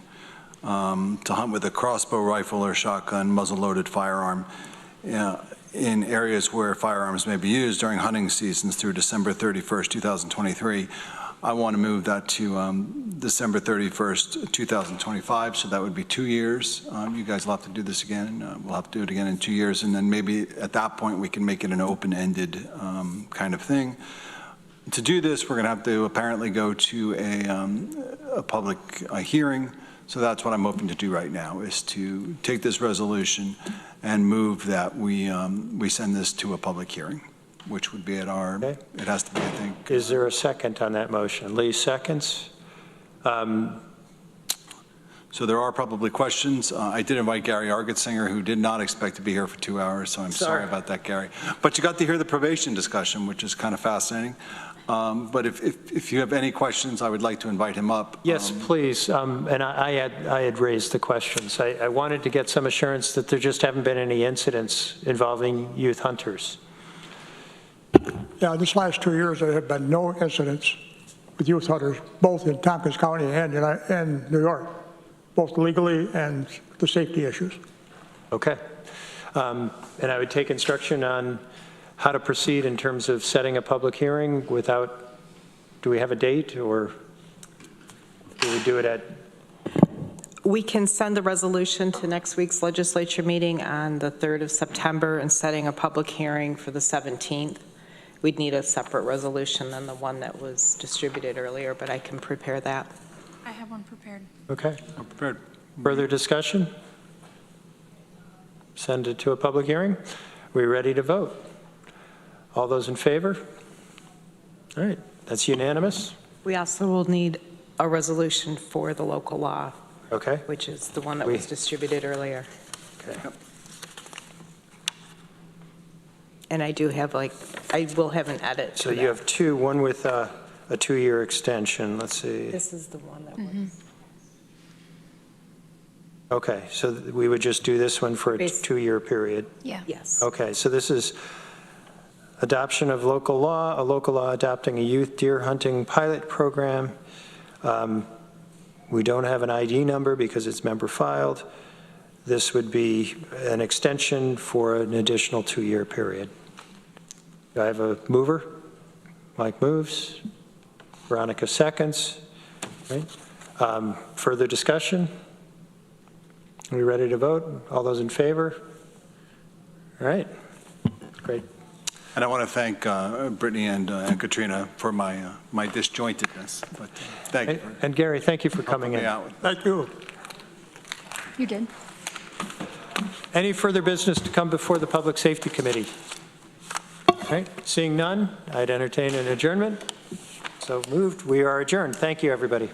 to hunt with a crossbow rifle or shotgun muzzle-loaded firearm in areas where firearms may be used during hunting seasons through December 31st, 2023. I want to move that to December 31st, 2025, so that would be 2 years. You guys will have to do this again. We'll have to do it again in 2 years, and then maybe at that point we can make it an open-ended kind of thing. To do this, we're going to have to apparently go to a public hearing, so that's what I'm hoping to do right now, is to take this resolution and move that we send this to a public hearing, which would be at our, Okay. It has to be, I think. Is there a second on that motion? Lee seconds. So there are probably questions. I did invite Gary Argetsinger, who did not expect to be here for 2 hours, so I'm sorry about that, Gary. But you got to hear the probation discussion, which is kind of fascinating. But if you have any questions, I would like to invite him up. Yes, please. And I had raised the questions. I wanted to get some assurance that there just haven't been any incidents involving youth hunters. Yeah, this last 2 years, there have been no incidents with youth hunters, both in Tompkins County and New York, both legally and the safety issues. Okay. And I would take instruction on how to proceed in terms of setting a public hearing without, do we have a date, or do we do it at? We can send a resolution to next week's legislature meeting on the 3rd of September and setting a public hearing for the 17th. We'd need a separate resolution than the one that was distributed earlier, but I can prepare that. I have one prepared. Okay. I'm prepared. Further discussion? Send it to a public hearing? We ready to vote? All those in favor? All right, that's unanimous. We also will need a resolution for the local law, Okay. which is the one that was distributed earlier. Okay. And I do have I will have an edit. So you have two, one with a 2-year extension. Let's see. This is the one that was. Okay, so we would just do this one for a 2-year period? Yeah. Yes. Okay, so this is adoption of local law, a local law adopting a youth deer hunting pilot program. We don't have an ID number because it's member filed. This would be an extension for an additional 2-year period. Do I have a mover? Mike moves. Veronica seconds. Right. Further discussion? Are we ready to vote? All those in favor? All right. Great. And I want to thank Brittany and Katrina for my disjointedness. But thank you. And Gary, thank you for coming in. Thank you. You did. Any further business to come before the Public Safety Committee? All right, seeing none, I'd entertain an adjournment. So moved. We are adjourned. Thank you, everybody.